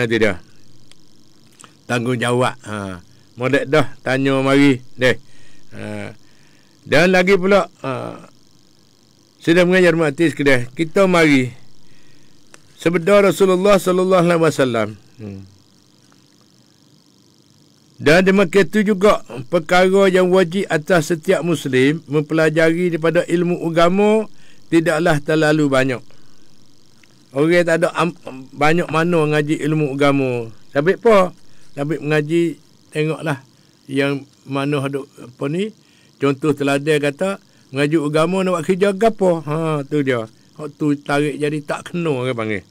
Itu dia. Tanggungjawab. Modek dah tanya mari dan lagi pula sedang mengajar mati sekalian, kita mari Sabda Rasulullah sallallahu alaihi wasallam. Dan demikian itu juga perkara yang wajib atas setiap Muslim mempelajari daripada ilmu agama tidaklah terlalu banyak. Orang tak ada banyak mana ngaji ilmu agama. Sabit apa? Sabit mengaji, tengoklah yang mana ada apa ni. Contoh teladan kata, ngaji agama nak buat kerja gapo. Tu dia. Hak tu tarik jadi tak kena orang panggil.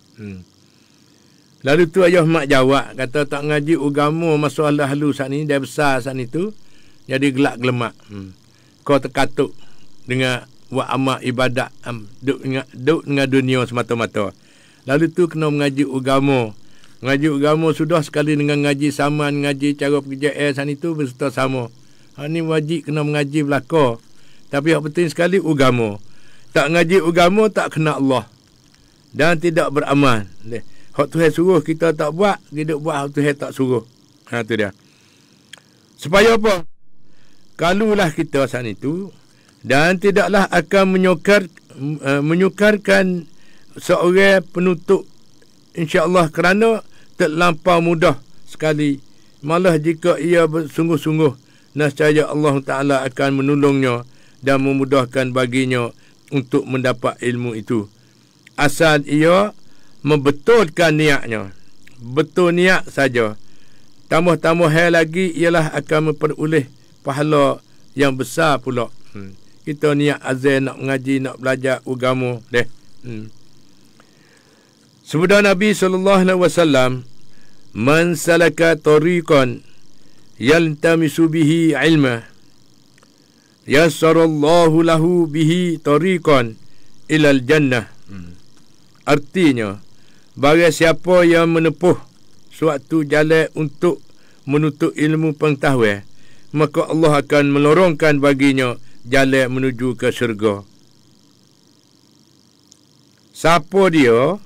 Lalu tu ayah mak jawab, kata tak ngaji agama masalah halu saat ni, dah besar saat ni tu, jadi gelak gelemak. Kau terkatuk dengan buat amal ibadat, duk dengan dunia semata-mata. Lalu tu kena mengaji agama. Mengaji agama sudah sekali dengan ngaji saman, ngaji cara pekerjaan saat itu berserta sama. Ni wajib kena mengaji belaka. Tapi yang penting sekali agama. Tak ngaji agama tak kena Allah. Dan tidak beramal. Hak Tuhan suruh kita tak buat, kita buat hak Tuhan tak suruh. Tu dia. Supaya apa? Kalulah kita saat itu dan tidaklah akan menyukarkan seorang penutup insya-Allah kerana terlampau mudah sekali. Malah jika ia bersungguh-sungguh, nescaya Allah Taala akan menolongnya dan memudahkan baginya untuk mendapat ilmu itu. Asal ia membetulkan niatnya. Betul niat saja. Tambah-tambah hal lagi ialah akan memperoleh pahala yang besar pula. Kita niat azan nak mengaji, nak belajar agama deh. Sabda Nabi sallallahu alaihi wasallam, "Man salaka tariqan yaltamisu bihi ilma, yassarallahu lahu bihi tariqan ilal jannah." Artinya, barang siapa yang menempuh suatu jalan untuk menuntut ilmu pengetahuan, maka Allah akan melorongkan baginya jalan menuju ke syurga. Siapa dia?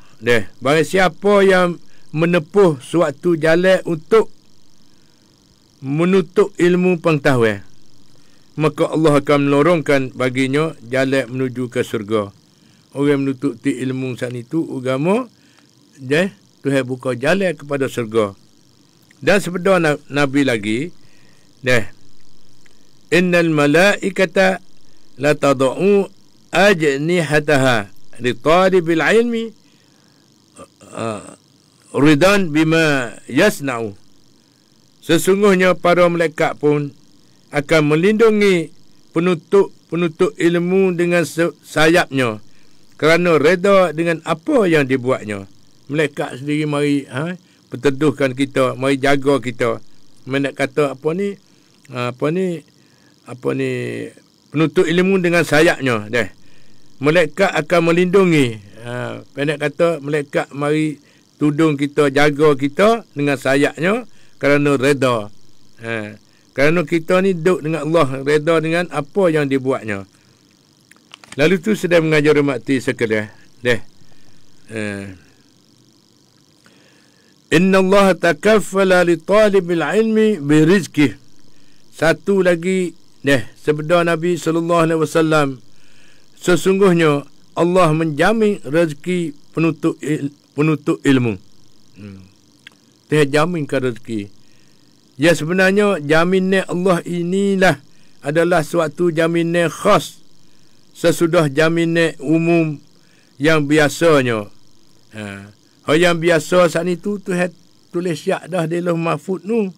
Barang siapa yang menempuh suatu jalan untuk menuntut ilmu pengetahuan, maka Allah akan melorongkan baginya jalan menuju ke syurga. Orang menuntut ilmu saat itu agama, Tuhan buka jalan kepada syurga. Dan sabda Nabi lagi, innal malaikata la tad'u ajnihataha li talibil ilmi ridan bima yasna'u. Sesungguhnya para malaikat pun akan melindungi penuntut ilmu dengan sayapnya kerana reda dengan apa yang dibuatnya. Malaikat sendiri mari berteduhkan kita, mari jaga kita. Mana kata apa ni penuntut ilmu dengan sayapnya. Malaikat akan melindungi. Pendek kata malaikat mari tudung kita, jaga kita dengan sayapnya kerana reda. Kerana kita ni duduk dengan Allah, reda dengan apa yang dibuatnya. Lalu tu sedang mengajar mati sekalian. Inna Allah takaffala li talibil ilmi bi rizqih. Satu lagi sabda Nabi sallallahu alaihi wasallam, sesungguhnya Allah menjamin rezeki penuntut ilmu. Dia jaminkan rezeki. Ya sebenarnya jaminan Allah inilah adalah suatu jaminan khas sesudah jaminan umum yang biasanya. Yang biasa saat itu Tuhan tulis siap dah di Lauh Mahfuz tu.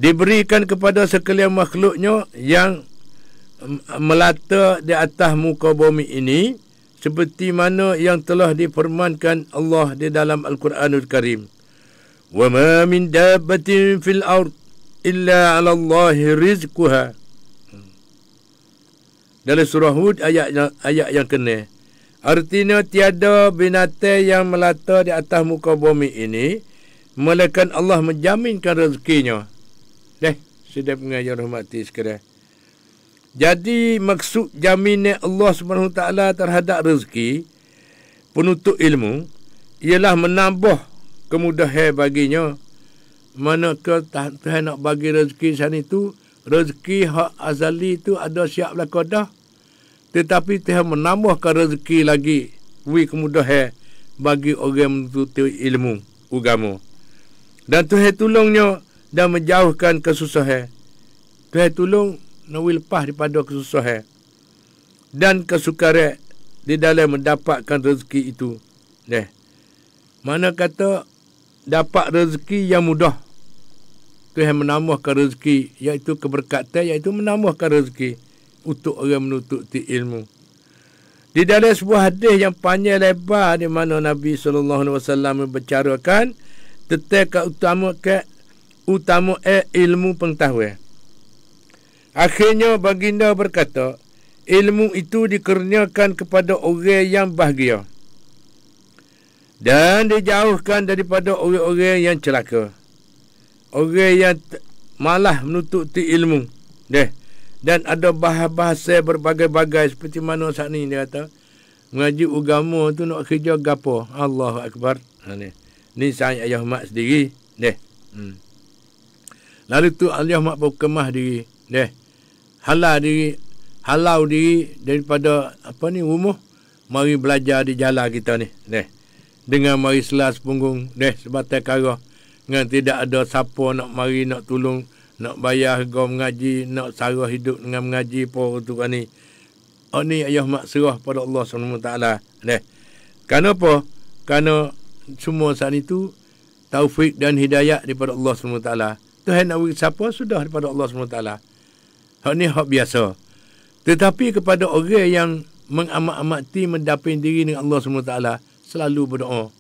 Diberikan kepada sekalian makhluknya yang melata di atas muka bumi ini, seperti mana yang telah difirmankan Allah di dalam Al-Quranul Karim. Wa ma min dabbatin fil ard illa 'ala Allahi rizquha. Dalam surah Hud ayat yang kena. Artinya tiada binatang yang melata di atas muka bumi ini melainkan Allah menjaminkan rezekinya. Sudah mengajar rahmati sekalian. Jadi maksud jaminan Allah SWT terhadap rezeki penuntut ilmu ialah menambah kemudahan baginya. Manakah Tuhan nak bagi rezeki sana itu, rezeki hak azali itu ada siap belaka dah. Tetapi Tuhan menambahkan rezeki lagi wi kemudahan bagi orang menuntut ilmu agama. Dan Tuhan tolongnya dan menjauhkan kesusahan. Tuhan tolong nak lepas daripada kesusahan dan kesukaran di dalam mendapatkan rezeki itu. Mana kata dapat rezeki yang mudah. Tuhan menambahkan rezeki, iaitu keberkatan, iaitu menambahkan rezeki untuk orang menuntut ilmu. Di dalam sebuah hadis yang panjang lebar di mana Nabi SAW membicarakan tentang utama ilmu pengetahuan. Akhirnya baginda berkata, ilmu itu dikurniakan kepada orang yang bahagia dan dijauhkan daripada orang-orang yang celaka. Orang yang malah menuntut ilmu. Dan ada bahasa berbagai-bagai seperti mana saat ni dia kata, mengaji agama tu nak kerja gapo? Allahu Akbar. Ni saya ayah mak sendiri. Lalu tu ayah mak berkemah diri. Halau diri daripada rumah. Mari belajar di jalan kita ni. Dengan mari selas punggung. Sebatai karah. Dengan tidak ada siapa nak mari nak tolong, nak bayar harga mengaji, nak sarah hidup dengan mengaji apa tu kan ni. Ni ayah mak serah pada Allah SWT. Kenapa? Kerana semua saat itu taufik dan hidayah daripada Allah SWT. Tuhan nak beri siapa sudah daripada Allah SWT. Hak ni hak biasa. Tetapi kepada orang yang mengamat-amati mendapat diri dengan Allah SWT, selalu berdoa.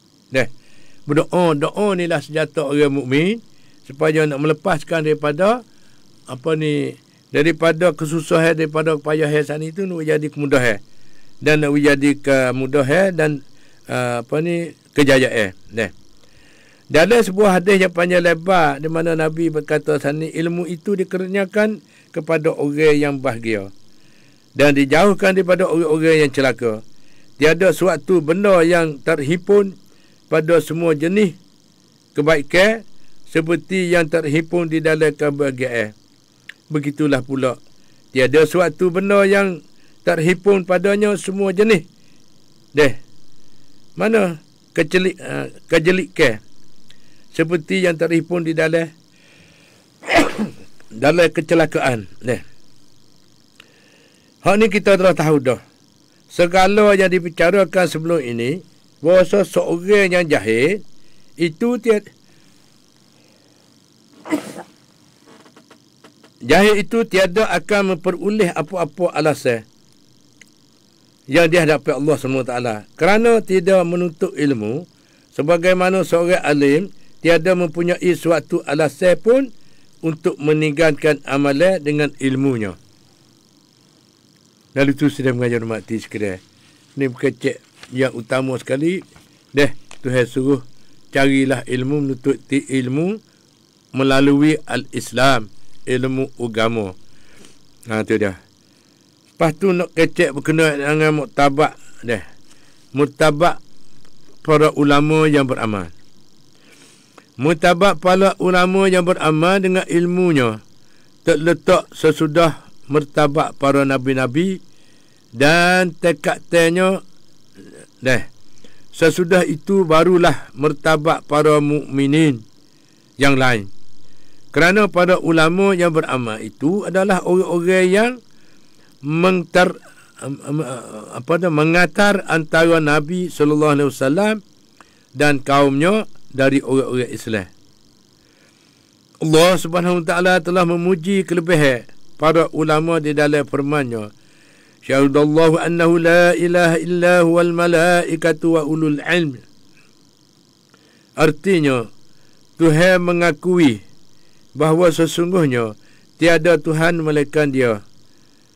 Doa inilah senjata orang mukmin supaya nak melepaskan daripada daripada kesusahan, daripada kepayahan saat itu nak jadi kemudahan dan nak jadi kemudahan dan kejayaan. Dalam sebuah hadis yang panjang lebar di mana Nabi berkata sana, ilmu itu dikurniakan kepada orang yang bahagia dan dijauhkan daripada orang-orang yang celaka. Tiada suatu benda yang terhimpun pada semua jenis kebaikan seperti yang terhimpun di dalam kebahagiaan. Begitulah pula, tiada suatu benda yang terhimpun padanya semua jenis. Mana kejelikan seperti yang terhimpun di dalam dalam kecelakaan. Hak ni kita telah tahu dah. Segala yang dibicarakan sebelum ini, bahawa seorang yang jahil itu tiada akan memperoleh apa-apa alasan yang dihadapi Allah SWT kerana tidak menuntut ilmu. Sebagaimana seorang alim tiada mempunyai suatu alasan pun untuk meninggalkan amalan dengan ilmunya. Lalu itu sudah mengajar mati sekalian. Ini bukan cek yang utama sekali. Tuhan suruh carilah ilmu, menuntut ilmu melalui al-Islam, ilmu agama. Itu dia. Lepas tu nak kecek berkenaan dengan muktabak. Muktabak para ulama yang beramal. Muktabak para ulama yang beramal dengan ilmunya terletak sesudah martabat para nabi-nabi dan tekadnya. Sesudah itu barulah martabat para mukminin yang lain. Kerana para ulama yang beramal itu adalah orang-orang yang mengatar antara Nabi SAW dan kaumnya dari orang-orang Islam. Allah Subhanahu Wa Taala telah memuji kelebihan para ulama di dalam firman-Nya. Syahidallahu annahu la ilaha illa huwal malaikatu wa ulul ilm. Artinya, Tuhan mengakui bahawa sesungguhnya tiada Tuhan melainkan Dia.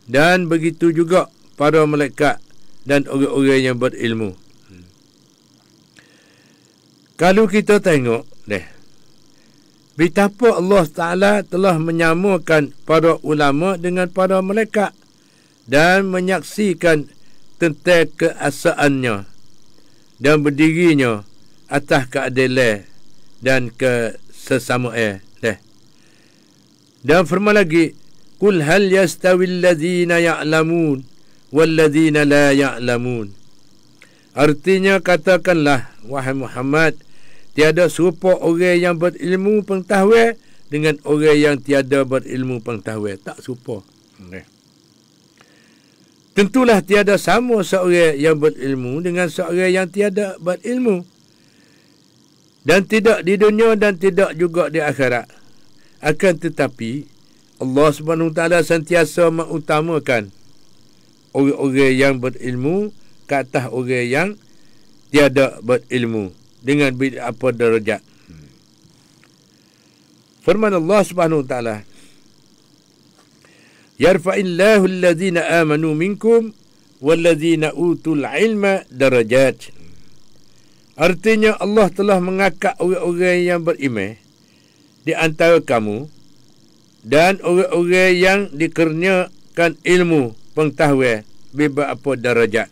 Dan begitu juga para malaikat dan orang-orang yang berilmu. Kalau kita tengok, betapa Allah Ta'ala telah menyamakan para ulama dengan para malaikat dan menyaksikan tentang keasaannya dan berdirinya atas keadilan dan kesesamaan. Dan firman lagi, Qul hal yastawi alladhina ya'lamun wal ladhina la ya'lamun. Artinya katakanlah, wahai Muhammad, tiada serupa orang yang berilmu pengetahuan dengan orang yang tiada berilmu pengetahuan. Tak serupa. Tentulah tiada sama seorang yang berilmu dengan seorang yang tiada berilmu. Dan tidak di dunia dan tidak juga di akhirat. Akan tetapi, Allah SWT sentiasa mengutamakan orang-orang yang berilmu ke atas orang yang tiada berilmu dengan apa darjat. Firman Allah Subhanahu wa taala, yarfa'illahu alladhina amanu minkum walladhina utul ilma darajat. Artinya Allah telah mengangkat orang-orang yang beriman di antara kamu dan orang-orang yang dikurniakan ilmu pengetahuan beberapa darajat.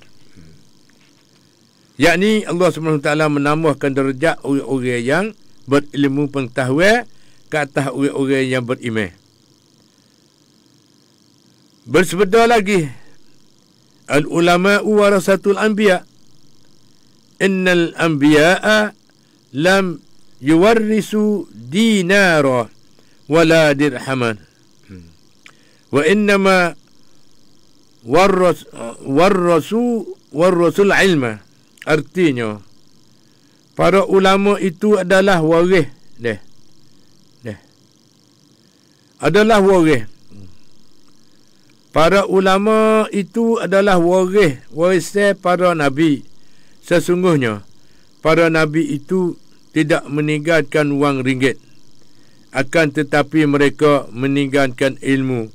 Yakni Allah SWT menambahkan darjat orang-orang yang berilmu pengetahuan ke atas orang-orang yang beriman. Bersabda lagi, al-ulama'u warasatul anbiya. Innal anbiya'a lam yuwarrisu dinara wala dirhaman. Wa innama warrasul ilma. Artinya, para ulama itu adalah waris. Adalah waris. Para ulama itu adalah waris para nabi. Sesungguhnya, para nabi itu tidak meninggalkan wang ringgit. Akan tetapi mereka meninggalkan ilmu.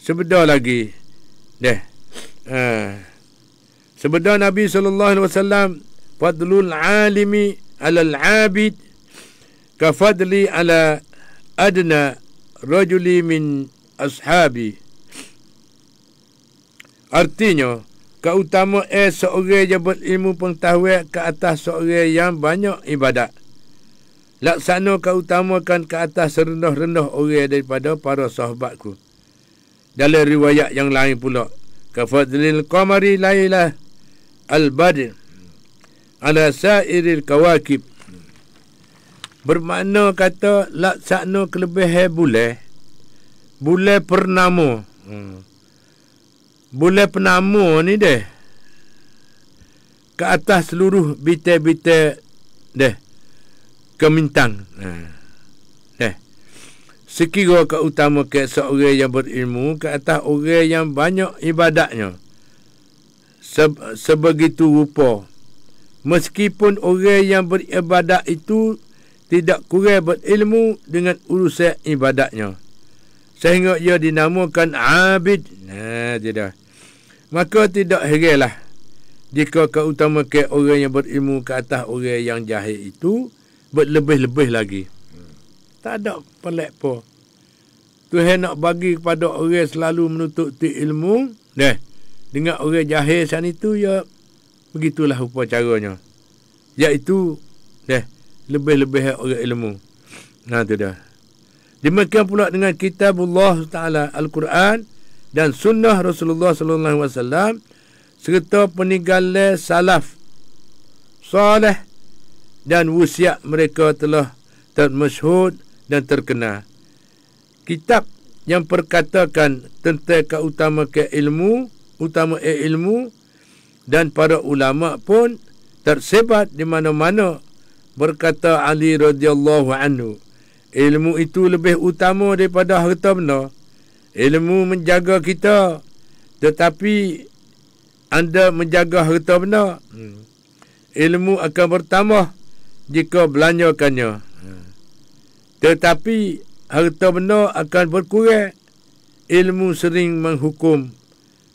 Sebentar lagi. Sebentar Nabi SAW, fadlul alimi alal abid kafadli ala adna rajuli min ashabi. Artinya, keutamaan seorang yang berilmu pengetahuan ke atas seorang yang banyak ibadat. Laksana keutamakan ke atas serendah-rendah orang daripada para sahabatku. Dalam riwayat yang lain pula, kafadlil qamari lailah al-badr ala sairil kawakib. Bermakna kata laksana kelebihan bulan purnama. Bulan purnama ni deh ke atas seluruh bintang-bintang deh kemintang. Sekira keutamaan seorang yang berilmu ke atas orang yang banyak ibadatnya. Sebegitu rupa. Meskipun orang yang beribadat itu tidak kurang berilmu dengan urusan ibadatnya. Sehingga ia dinamakan abid. Tidak. Maka tidak heranlah jika keutamaan orang yang berilmu ke atas orang yang jahil itu berlebih-lebih lagi. Tak ada pelik apa. Tuhan nak bagi kepada orang selalu menuntut ilmu. Dengan orang jahil sana itu, ya begitulah rupa caranya. Iaitu lebih-lebih orang ilmu. Itu dah. Demikian pula dengan kitab Allah Ta'ala Al-Quran dan sunnah Rasulullah Sallallahu Alaihi Wasallam serta peninggalan salaf salih dan wasiat mereka telah termasyhur dan terkenal. Kitab yang perkatakan tentang keutamaan ilmu dan para ulama pun tersebar di mana-mana. Berkata Ali radhiyallahu anhu, ilmu itu lebih utama daripada harta benda. Ilmu menjaga kita, tetapi anda menjaga harta benda. Ilmu akan bertambah jika belanjakannya. Tetapi harta benda akan berkurang. Ilmu sering menghukum,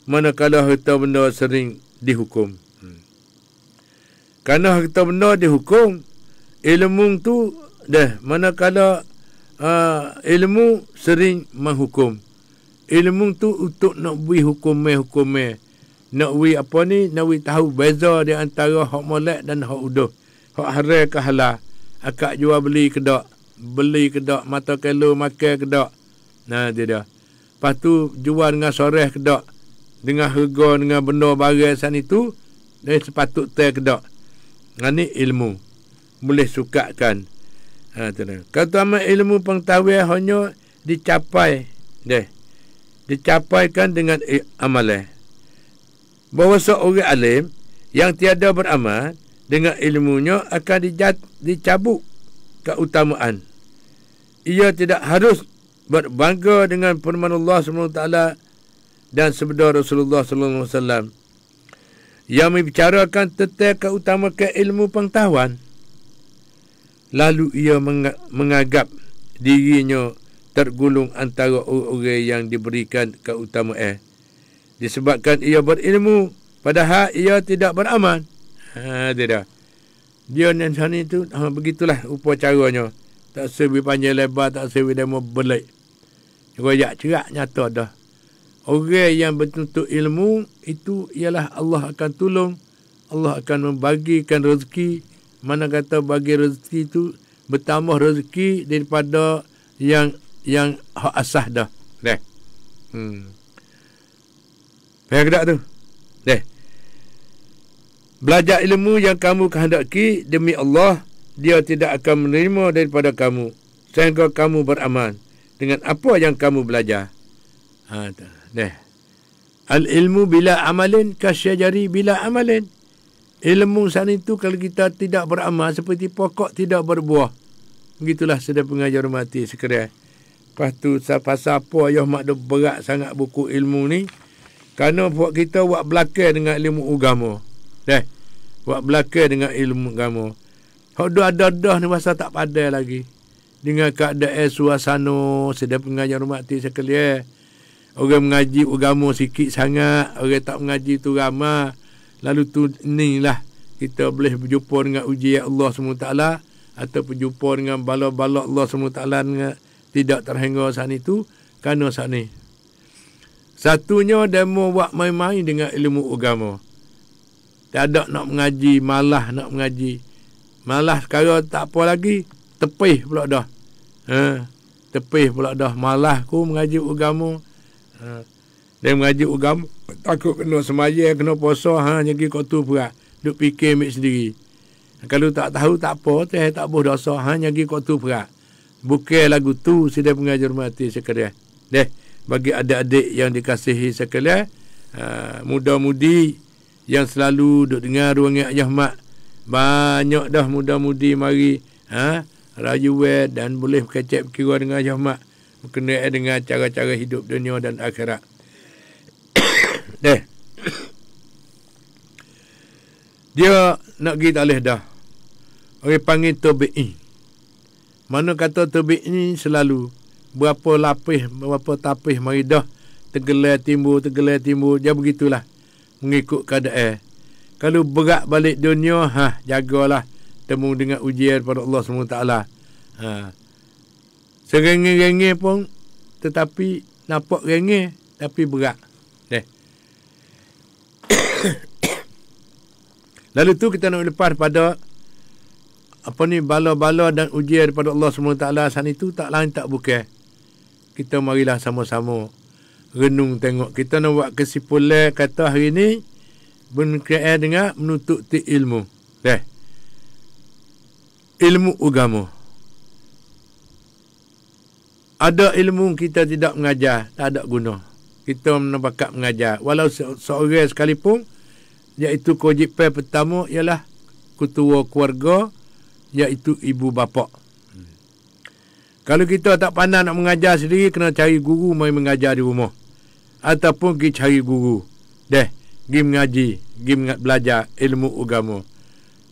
manakala harta benda sering dihukum. Kerana harta benda dihukum, ilmu tu manakala ilmu sering menghukum. Ilmu tu untuk nak beri hukum. Nak beri apa ni? Nak beri tahu beza di antara hak molek dan hak uduh. Hak haram ke halal. Akak jual beli ke tak? Beli ke tak? Mata kelo makan ke tak? Dia dah. Lepas tu jual dengan soreh ke tak? Dengan harga, dengan benda barang sana itu, Dari sepatut kedak. Ini ilmu. Boleh sukakan. Kata amat ilmu pengetahuan hanya dicapai. Dicapaikan dengan amalan. Bahawa seorang alim yang tiada beramal dengan ilmunya akan dicabut keutamaan. Ia tidak harus berbangga dengan firman Allah SWT dan sabda Rasulullah SAW yang membicarakan tentang keutamaan ilmu pengetahuan. Lalu ia menganggap dirinya tergolong antara orang yang diberikan keutamaan disebabkan ia berilmu padahal ia tidak beramal. Dia ni tu begitulah upacaranya. Tak sebi panjang lebar, tak sebi demo belik. Royak cerak nyata dah. Orang yang bertuntut ilmu itu ialah Allah akan tolong, Allah akan membagikan rezeki. Mana kata bagi rezeki itu bertambah rezeki daripada yang hak asah dah. Faham tak tu? Belajar ilmu yang kamu kehendaki demi Allah, dia tidak akan menerima daripada kamu sehingga kamu beramal dengan apa yang kamu belajar. Al-ilmu bila amalin kasyajari bila amalin. Ilmu sana itu kalau kita tidak beramal seperti pokok tidak berbuah. Begitulah sedang pengajar mati sekalian. Lepas tu pasal apa ayah mak dia berat sangat buku ilmu ni? Kerana buat kita buat belakang dengan ilmu agama. Buat belakang dengan ilmu agama. Hak ada ni masa tak pandai lagi. Dengan keadaan suasana sedang pengajar mati sekalian. Orang mengaji agama sikit sangat, orang tak mengaji tu ramai. Lalu tu inilah kita boleh berjumpa dengan ujian Allah SWT atau berjumpa dengan bala-bala Allah SWT dengan tidak terhingga saat itu kerana saat ni. Satunya dia mau buat main-main dengan ilmu agama. Tak ada nak mengaji, malah nak mengaji. Malah sekarang tak apa lagi, tepih pula dah. Tepih pula dah. Malah aku mengaji agama. Dia mengaji agama, takut kena semaya, kena puasa, nyagi kau tu pula. Duk fikir ambil sendiri. Kalau tak tahu tak apa, tak boleh dosa, nyagi kau tu pula. Bukan lagu tu sudah pengajar mati sekalian. Bagi adik-adik yang dikasihi sekalian, muda-mudi yang selalu duk dengar ruang Ayah Mak, banyak dah muda-mudi mari rayu dan boleh kecek kira dengan Ayah Mak berkenaan dengan cara-cara hidup dunia dan akhirat. Dia nak pergi talih dah. Orang panggil tabi'i. Mana kata tabi'i ni selalu berapa lapis, berapa tapis mari dah tergelar timbul. Dia begitulah. Mengikut keadaan. Kalau berat balik dunia, jagalah temu dengan ujian pada Allah SWT. Serengih-rengih pun tetapi nampak rengih tapi berat. Lalu tu kita nak lepas pada bala-bala dan ujian daripada Allah SWT saat itu tak lain tak bukan. Kita marilah sama-sama renung tengok. Kita nak buat kesimpulan kata hari ni berkaitan dengan menuntut ilmu. Ilmu agama. Ada ilmu kita tidak mengajar, tak ada guna. Kita bakat mengajar. Walau seorang sekalipun, iaitu kewajipan pertama ialah ketua keluarga, iaitu ibu bapa. Kalau kita tak pandai nak mengajar sendiri, kena cari guru mai mengajar di rumah. Ataupun pergi cari guru. Pergi mengaji, pergi belajar ilmu agama.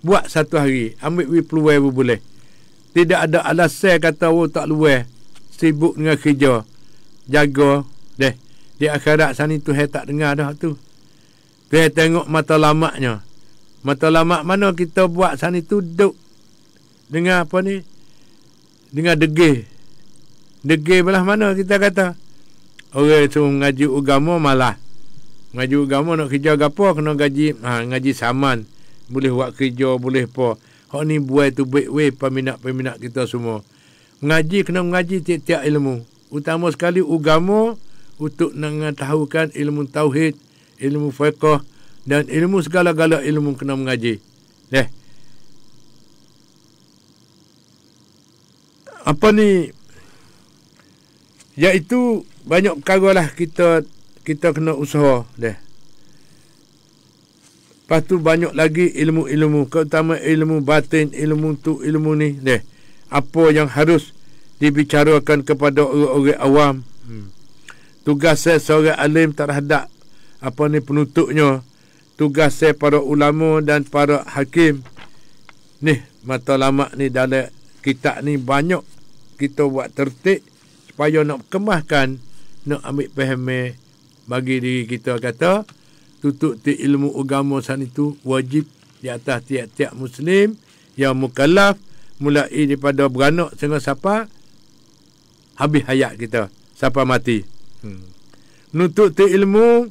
Buat satu hari, ambil peluang boleh. Tidak ada alasan kata tak luar. Sibuk dengan kerja. Jaga. Di akhirat sana tu tak dengar dah tu. Dia tengok mata lamaknya. Mata lamak mana kita buat sana tu duduk dengan apa ni? Dengan degil. Degil belah mana kita kata? Orang suruh mengaji agama malah. Mengaji agama nak kerja apa kena gaji ngaji saman. Boleh buat kerja, boleh apa. Hak ni buat tu baik peminat-peminat kita semua. Mengaji kena mengaji tiap-tiap ilmu. Utama sekali agama untuk nak mengetahukan ilmu tauhid, ilmu fiqh dan ilmu segala-gala ilmu kena mengaji. Apa ni, iaitu banyak perkara lah kita kena usaha. Lepas tu banyak lagi ilmu-ilmu, terutama ilmu batin, ilmu tu, ilmu ni. Apa yang harus dibicarakan kepada orang-orang awam. Tugas saya seorang alim terhadap penutupnya. Tugas saya para ulama dan para hakim. Ni matlamat ni dalam kitab ni banyak kita buat tertib supaya nak kemahkan, nak ambil faham bagi diri kita. Kata tutup ti ilmu agama san itu wajib di atas tiap-tiap muslim yang mukallaf, mulai daripada beranak sehingga sampai habis hayat kita, sampai mati. Nuntut ti ilmu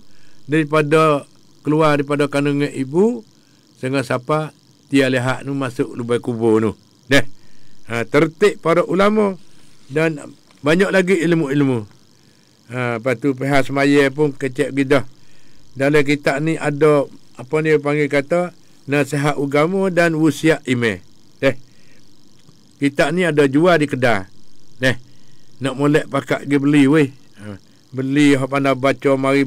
daripada keluar daripada kandungan ibu sehingga sampai dia lihat nu masuk lubang kubur nu. Tertib para ulama dan banyak lagi ilmu-ilmu. Lepas tu pihak semaya pun kecek gidah. Dalam kitab ni ada panggil kata nasihat agama dan wasiat iman. Kitab ni ada jual di kedai. Nak molek pakat pergi beli weh. Beli hak pandai baca, mari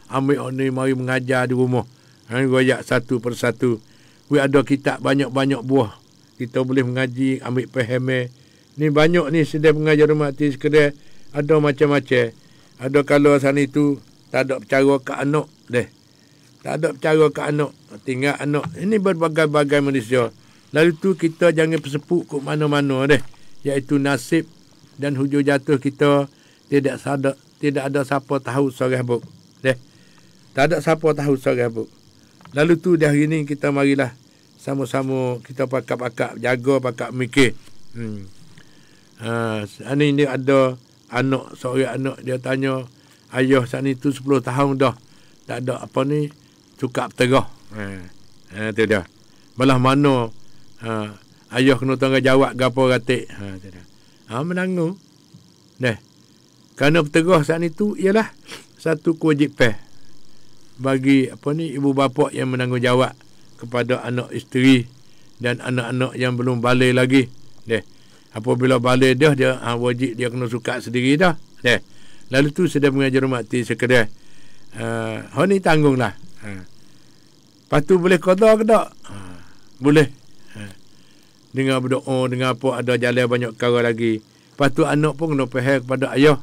ambil ni, mari mengajar di rumah. Royak satu persatu. Weh ada kitab banyak-banyak buah. Kita boleh mengaji, ambil faham. Ni banyak ni sedang mengajar rumah hati sekedar. Ada macam-macam. Ada kalau sana itu tak ada percara ke anak. Tak ada percara ke anak. Tinggal anak. Ini berbagai-bagai manusia. Lalu tu kita jangan persepuk ke mana-mana. Iaitu nasib dan hujung jatuh kita tidak ada siapa tahu seorang buk. Tak ada siapa tahu seorang buk. Lalu tu dah hari ni kita marilah sama-sama kita pakak-pakak jaga, pakak mikir. Ini ada seorang anak dia tanya, ayah saat ni tu 10 tahun dah tak ada suka berterah. Itu dia. Belah mana ayah kena tanggungjawab gapo ratik. Itu dia. Menanggung. Kerana berterah saat itu ialah satu kewajipan bagi ibu bapa yang menanggungjawab kepada anak isteri dan anak-anak yang belum balik lagi. Apabila balik dia wajib dia kena suka sendiri dah. Lalu tu sedang mengajar mati sekedar. Ni tanggunglah. Lepas tu boleh qada ke tak? Boleh. Dengan berdoa, dengan apa, ada jalan banyak perkara lagi. Lepas tu anak pun kena faham kepada ayah.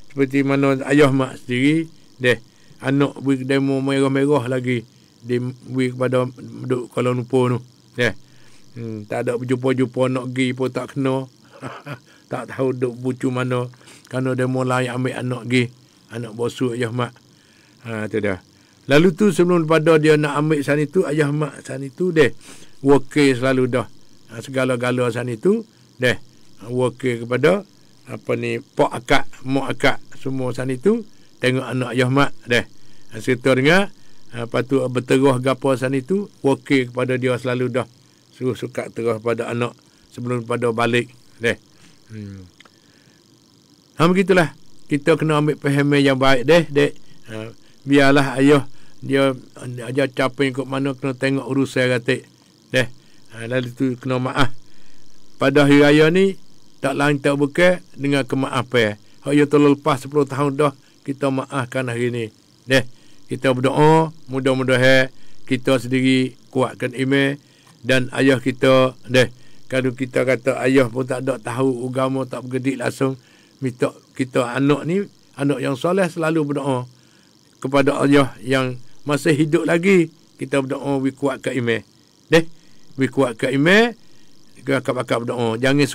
Seperti mana ayah mak sendiri. Anak beri demo merah-merah lagi. Dia beri kepada duduk Kuala Lumpur tu. Tak ada berjumpa-jumpa nak pergi pun tak kena. Tak tahu duduk bucu mana. Kerana dia mula ambil anak pergi. Anak bosuk ayah mak. Itu dah. Lalu tu sebelum pada dia nak ambil sana itu, ayah mak sana itu wakil selalu dah. Segala-gala sana itu wakil kepada pak akak, mak akak semua sana itu tengok anak ayah mak serta dengan lepas tu berterah gapo sana itu wakil kepada dia selalu dah. Suruh suka terah pada anak sebelum pada balik. Begitulah. Kita kena ambil faham yang baik biarlah ayah dia ajar capai ke mana kena tengok urusan ratik. Lalu tu kena maaf. Pada hari raya ni tak lain tak bukan dengan kemaafan. Hak ya telah lepas 10 tahun dah kita maafkan hari ni. Kita berdoa mudah-mudahan kita sendiri kuatkan iman dan ayah kita kalau kita kata ayah pun tak ada tahu agama, tak bergedik langsung, minta kita anak ni, anak yang soleh selalu berdoa kepada ayah yang masih hidup lagi. Kita berdoa we kuatkan iman. We kuatkan iman, kita bakal berdoa. Jangan